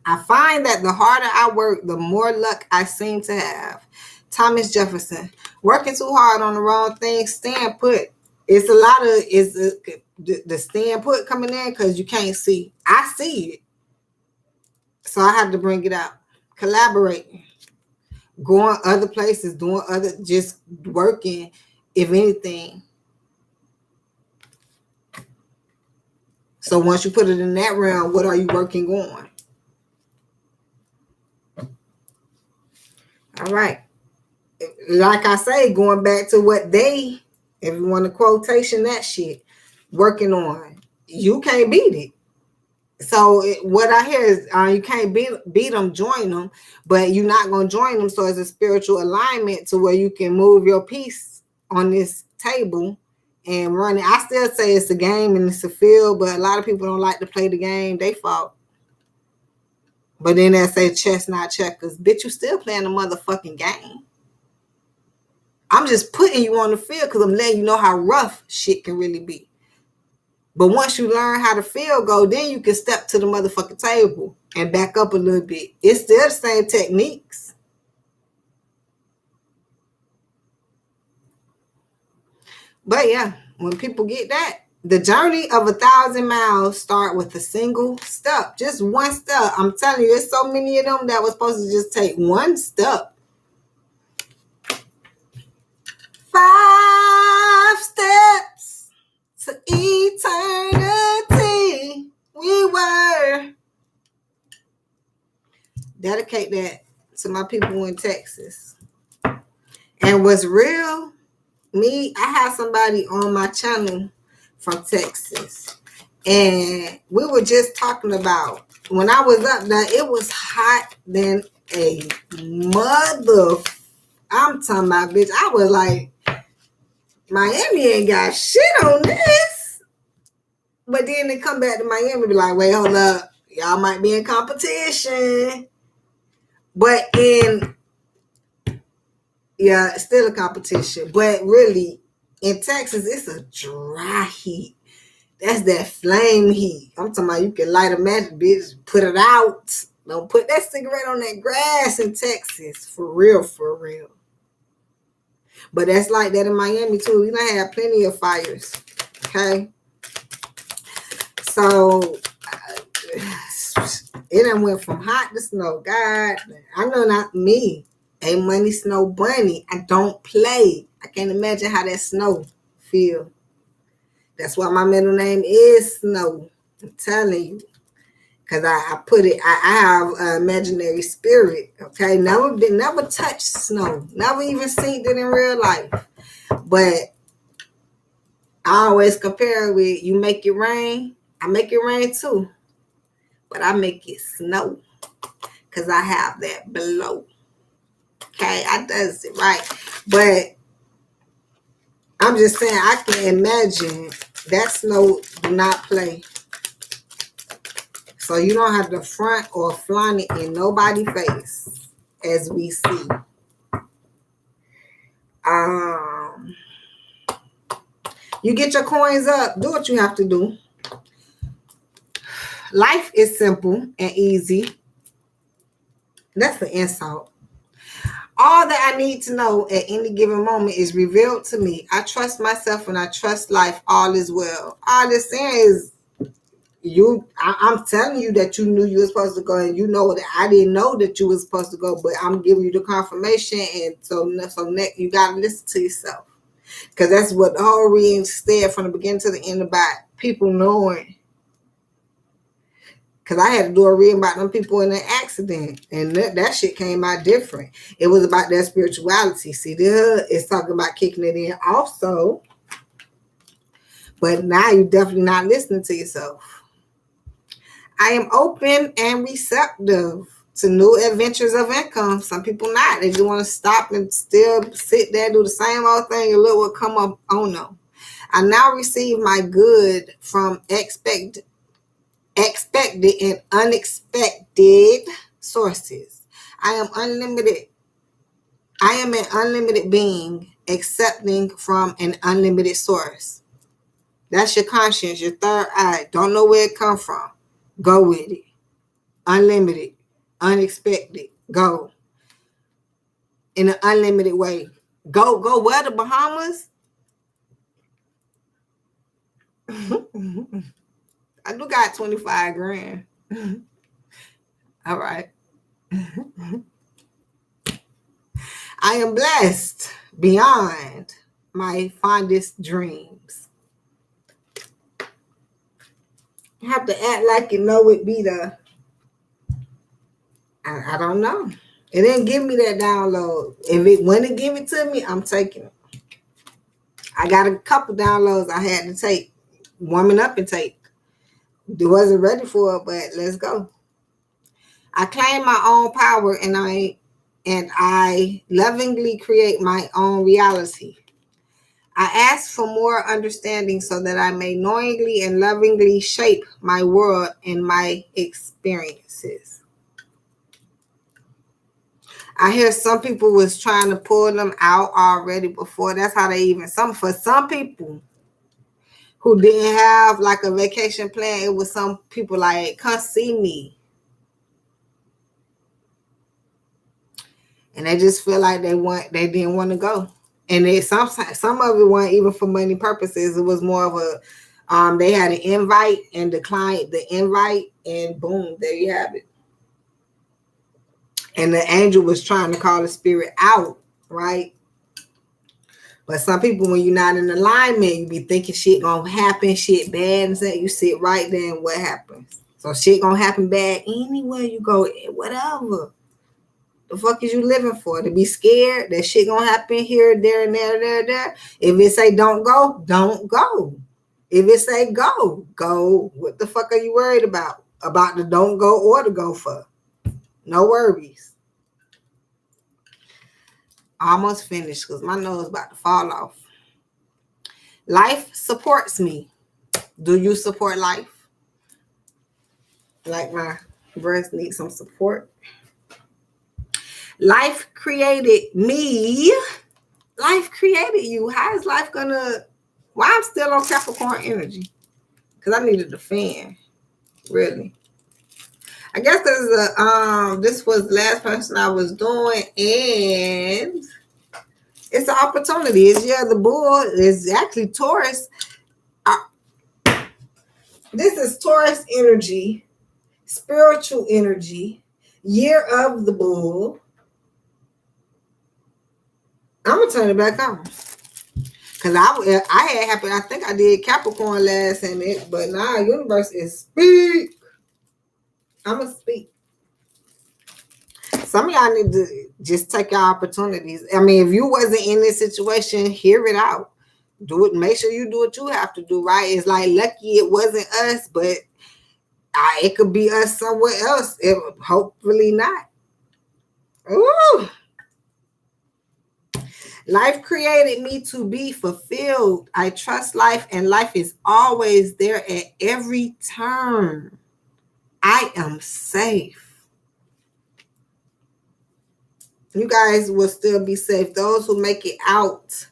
I find that the harder I work, the more luck I seem to have. Thomas Jefferson. Working too hard on the wrong thing, stand put. It's a lot of the stand put coming in because you can't see. I see it. So I have to bring it out. Collaborating. Going other places, doing other, just working, if anything. So once you put it in that realm, what are you working on? All right. Like I say, going back to what they, if you want a quotation, that shit, working on, you can't beat it. So what I hear is you can't beat them, join them, but you're not going to join them. So it's a spiritual alignment to where you can move your piece on this table and run it. I still say it's a game and it's a field, but a lot of people don't like to play the game. They fault. But then they say chess, not checkers. Bitch, you still playing the motherfucking game. I'm just putting you on the field because I'm letting you know how rough shit can really be. But once you learn how the field go, then you can step to the motherfucking table and back up a little bit. It's still the same techniques. But yeah, when people get that, the journey of 1,000 miles start with a single step. Just one step. I'm telling you, there's so many of them that was supposed to just take one step. 5 steps to eternity. We were. Dedicate that to my people in Texas. And what's real, me, I have somebody on my channel from Texas. And we were just talking about when I was up there, it was hot than a mother. I'm talking about, bitch. I was like, Miami ain't got shit on this. But then they come back to Miami, be like, wait, hold up. Y'all might be in competition. But it's still a competition. But really, in Texas, it's a dry heat. That's that flame heat. I'm talking about you can light a match, bitch, put it out. Don't put that cigarette on that grass in Texas. For real, for real. But that's like that in Miami, too. We done have plenty of fires. Okay? So, it done went from hot to snow. God, I know not me. A Money Snow Bunny. I don't play. I can't imagine how that snow feel. That's why my middle name is Snow. I'm telling you. Because I put it, I have an imaginary spirit. Okay. Never touched snow. Never even seen it in real life. But I always compare it with you make it rain. I make it rain too. But I make it snow. Because I have that below. Okay. I does it right. But I'm just saying I can imagine that snow do not play. So you don't have to front or flaunt it in nobody's face, as we see. You get your coins up. Do what you have to do. Life is simple and easy. That's an insult. All that I need to know at any given moment is revealed to me. I trust myself and I trust life. All is well. All this saying is I'm telling you that you knew you were supposed to go, and you know that I didn't know that you were supposed to go, but I'm giving you the confirmation, and so next you gotta listen to yourself, because that's what the whole reading said from the beginning to the end about people knowing. Because I had to do a reading about them people in an accident, and that shit came out different. It was about their spirituality. See, there it's talking about kicking it in also, but now you're definitely not listening to yourself. I am open and receptive to new adventures of income. Some people not. They just want to stop and still sit there, do the same old thing, and look what come up on them. I now receive my good from expected and unexpected sources. I am unlimited. I am an unlimited being accepting from an unlimited source. That's your conscience, your third eye. Don't know where it come from. Go with it. Unlimited, unexpected. Go in an unlimited way. Go where? The Bahamas? I do got 25 grand. All right. I am blessed beyond my fondest dreams. You have to act like you know it be the. I don't know. It didn't give me that download. When it give it to me, I'm taking it. I got a couple downloads I had to take, warming up and take. I wasn't ready for it, but let's go. I claim my own power, and I lovingly create my own reality. I ask for more understanding so that I may knowingly and lovingly shape my world and my experiences. I hear some people was trying to pull them out already before. That's how they even, for some people who didn't have like a vacation plan, it was some people like, come see me. And they just feel like they didn't want to go. And some of it wasn't even for money purposes. It was more of a, they had an invite and declined the invite, and boom, there you have it. And the angel was trying to call the spirit out, right? But some people, when you're not in alignment, you be thinking shit gonna happen, shit bad, and say you sit right there, and what happens? So shit gonna happen bad anywhere you go, whatever. The fuck is you living for? To be scared that shit gonna happen here, there, and there. If it say don't go, don't go. If it say go, go. What the fuck are you worried about? About the don't go or the go for? No worries. Almost finished because my nose about to fall off. Life supports me. Do you support life? Like my breast needs some support. Life created me. Life created you. How is life gonna? Why I'm still on Capricorn energy? Because I needed a fan. Really. I guess because this was the last person I was doing, and it's an opportunity. It's the bull is actually Taurus. This is Taurus energy, spiritual energy, year of the bull. I'm gonna turn it back on because I had happened. I think I did Capricorn last in it, but now universe is speak. I'm gonna speak. Some of y'all need to just take your opportunities. I mean, if you wasn't in this situation, hear it out. Do it. Make sure you do what you have to do, right? It's like lucky it wasn't us, but it could be us somewhere else. Hopefully not. Ooh. Life created me to be fulfilled. I trust life, and life is always there at every turn. I am safe. You guys will still be safe. Those who make it out,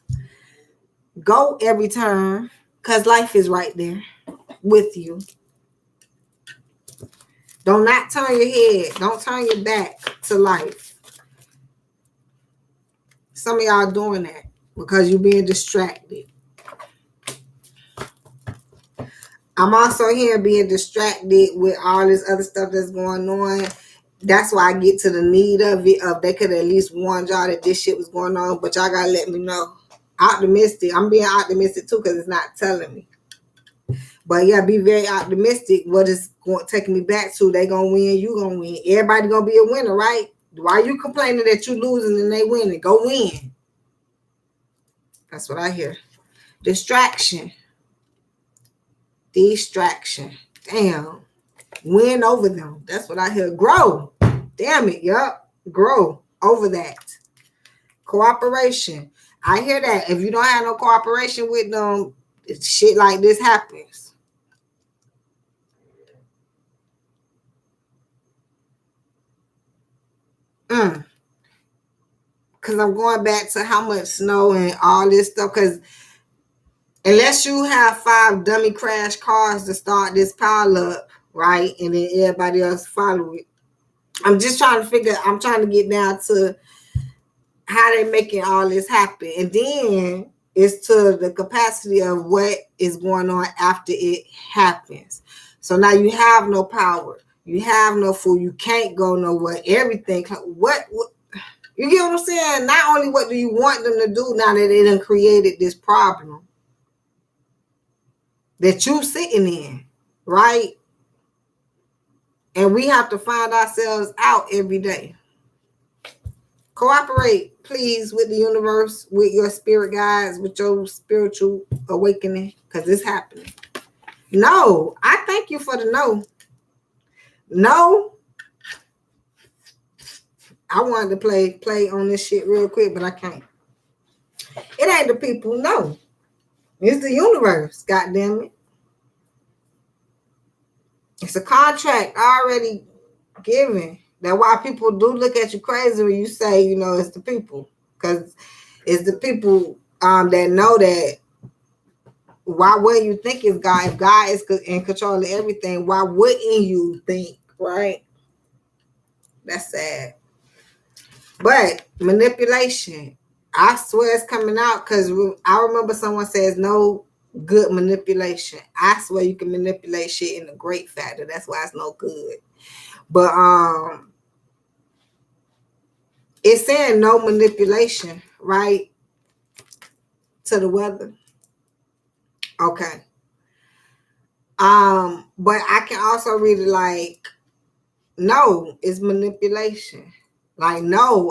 go every turn because life is right there with you. Don't not turn your head. Don't turn your back to life. Some of y'all doing that because you're being distracted. I'm also here being distracted with all this other stuff that's going on. That's why I get to the need of it. They could at least warn y'all that this shit was going on, but y'all gotta let me know. Optimistic. I'm being optimistic too because it's not telling me. But yeah, be very optimistic. What is taking me back to? They gonna win. You gonna win. Everybody gonna be a winner, right? Why are you complaining that you losing and they winning? Go win. That's what I hear. Distraction. Damn. Win over them. That's what I hear. Grow. Damn it. Yup. Grow over that. Cooperation. I hear that. If you don't have no cooperation with them, shit like this happens. Because I'm going back to how much snow and all this stuff. Because unless you have 5 dummy crash cars to start this pile up, right? And then everybody else follow it. I'm trying to get down to how they making all this happen. And then it's to the capacity of what is going on after it happens. So now you have no power. You have no food. You can't go nowhere. Everything. What you get what I'm saying? Not only what do you want them to do now that they done created this problem that you sitting in, right? And we have to find ourselves out every day. Cooperate, please, with the universe, with your spirit guides, with your spiritual awakening, because it's happening. No, I thank you for the no. No. I wanted to play on this shit real quick, but I can't. It ain't the people, no. It's the universe, goddamn it. It's a contract already given. That's why people do look at you crazy when you say, it's the people. Because it's the people that know that. Why wouldn't you think it's God? If God is in control of everything, why wouldn't you think, right? That's sad. But manipulation, I swear it's coming out because I remember someone says no good manipulation. I swear you can manipulate shit in a great factor. That's why it's no good. But it's saying no manipulation, right? To the weather. Okay. But I can also read it like, no, it's manipulation. Like, no,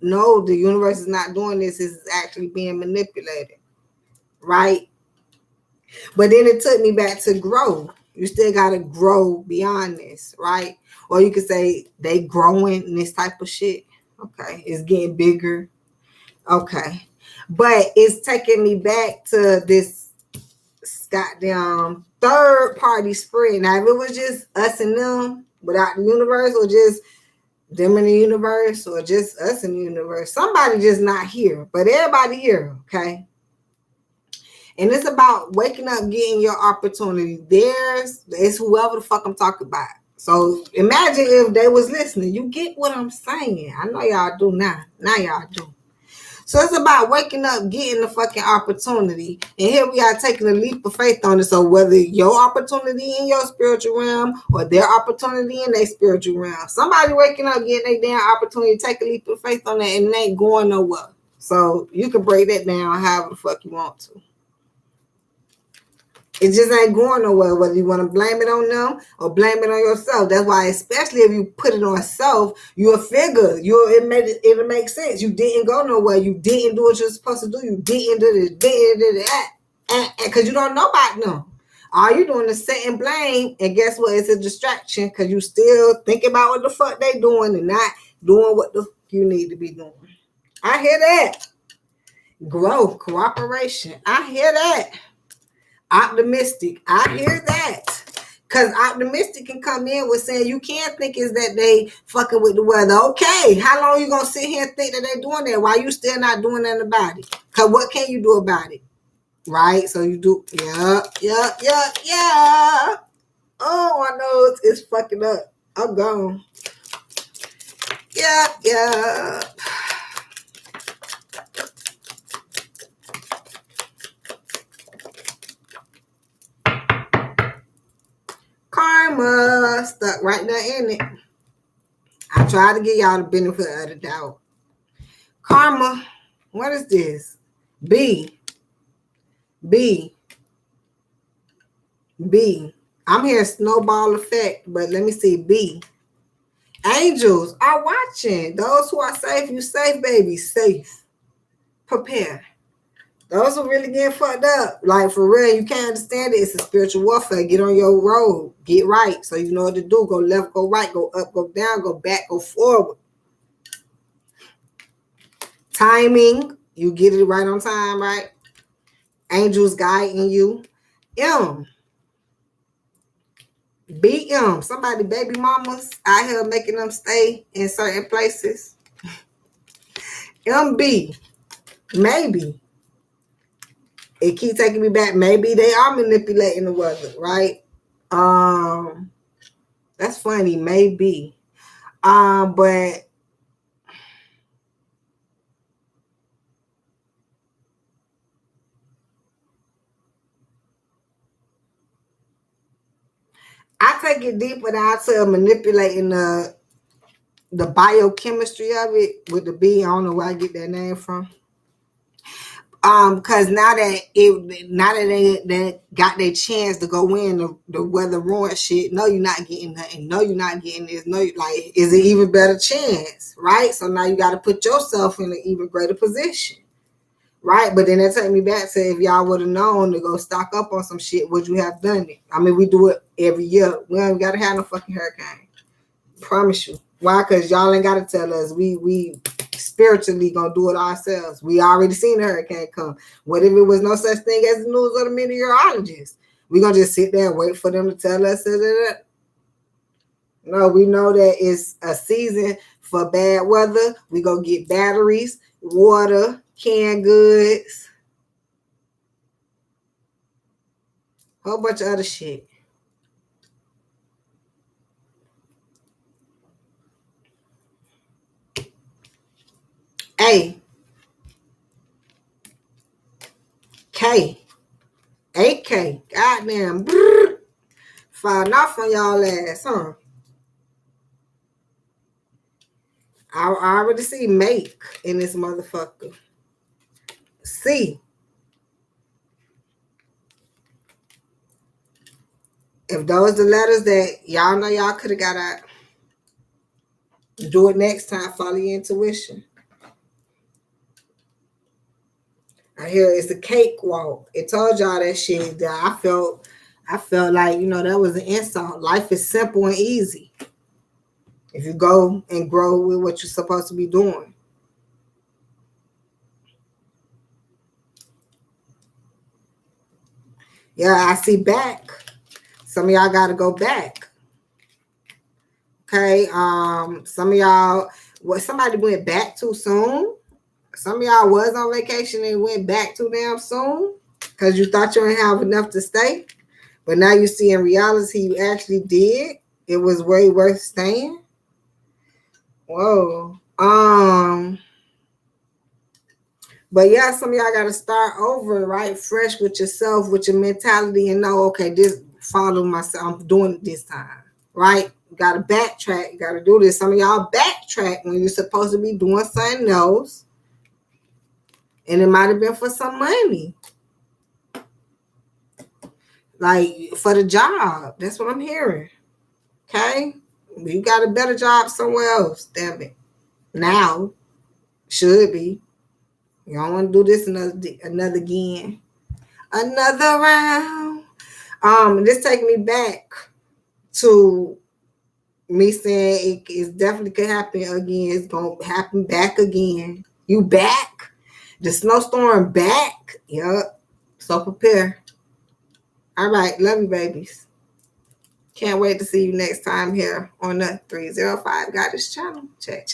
the universe is not doing this. This is actually being manipulated, right? But then it took me back to grow. You still gotta grow beyond this, right? Or you could say they growing in this type of shit. Okay, it's getting bigger. Okay, but it's taking me back to this goddamn third party spread. Now, if it was just us and them without the universe, or just them in the universe, or just us in the universe, somebody just not here, but everybody here, okay? And it's about waking up, getting your opportunity. It's whoever the fuck I'm talking about. So imagine if they was listening. You get what I'm saying. I know y'all do now. Now y'all do. So it's about waking up, getting the fucking opportunity. And here we are taking a leap of faith on it. So whether your opportunity in your spiritual realm or their opportunity in their spiritual realm, somebody waking up, getting their damn opportunity, take a leap of faith on it, and it ain't going nowhere. So you can break that down however the fuck you want to. It just ain't going nowhere, whether you want to blame it on them or blame it on yourself. That's why, especially if you put it on self, you'll figure. It'll make sense. You didn't go nowhere. You didn't do what you're supposed to do. You didn't do this, didn't do that. Because you don't know about them. All you doing is setting blame, and guess what? It's a distraction because you still thinking about what the fuck they doing and not doing what the fuck you need to be doing. I hear that. Growth, cooperation. I hear that. Optimistic. I hear that. Because optimistic can come in with saying you can't think is that they fucking with the weather. Okay, how long you gonna sit here and think that they doing that? Why you still not doing nothing about it? Because what can you do about it? Right? So you do, yeah. Oh, my nose is fucking up. I'm gone. Yeah. Karma stuck right there in it. I try to give y'all the benefit of the doubt. Karma, what is this? B. I'm hearing snowball effect, but let me see. B. Angels are watching. Those who are safe, you safe, baby. Safe. Prepare. Those who really get fucked up, like for real, you can't understand it. It's a spiritual warfare. Get on your road. Get right. So you know what to do. Go left, go right, go up, go down, go back, go forward. Timing. You get it right on time, right? Angels guiding you. M. BM. Somebody baby mamas out here making them stay in certain places. MB. Maybe. It keep taking me back. Maybe they are manipulating the weather, right? That's funny. Maybe. But I take it deeper down to manipulating the biochemistry of it with the B. I don't know where I get that name from. Because now that they got their chance to go in the weather ruin shit. No, you're not getting nothing. No, you're not getting this. No, like, is it even better chance, right? So now you got to put yourself in an even greater position, right? But then that take me back to if y'all would have known to go stock up on some shit, would you have done it? I mean, we do it every year. We ain't got to have no fucking hurricane. Promise you. Why? Because y'all ain't got to tell us. We spiritually gonna do it ourselves. We already seen the hurricane come. What if it was no such thing as the news or the meteorologist? We gonna just sit there and wait for them to tell us that? No, we know that it's a season for bad weather. We gonna get batteries, water, canned goods, whole bunch of other shit. A. K. AK. Goddamn. Brrr. Falling off on y'all ass, huh? I already see make in this motherfucker. C. If those the letters that y'all know y'all could have got out, do it next time. Follow your intuition. I hear it's a cakewalk. It told y'all that shit that I felt like, that was an insult. Life is simple and easy if you go and grow with what you're supposed to be doing. Yeah, I see back. Some of y'all got to go back. Okay. Some of y'all, somebody went back too soon. Some of y'all was on vacation and went back too damn soon because you thought you didn't have enough to stay. But now you see in reality you actually did. It was way worth staying. Whoa. But yeah, some of y'all got to start over, right? Fresh with yourself, with your mentality, and know, okay, this follow myself. I'm doing it this time, right? You got to backtrack. You got to do this. Some of y'all backtrack when you're supposed to be doing something else. And it might have been for some money. Like for the job. That's what I'm hearing. Okay? You got a better job somewhere else. Damn it. Now. Should be. You don't want to do this another again. Another round. This taking me back to me saying it definitely could happen again. It's gonna happen back again. You back? The snowstorm back? Yup. So prepare. All right, love you, babies. Can't wait to see you next time here on the 305 Goddess channel. Check.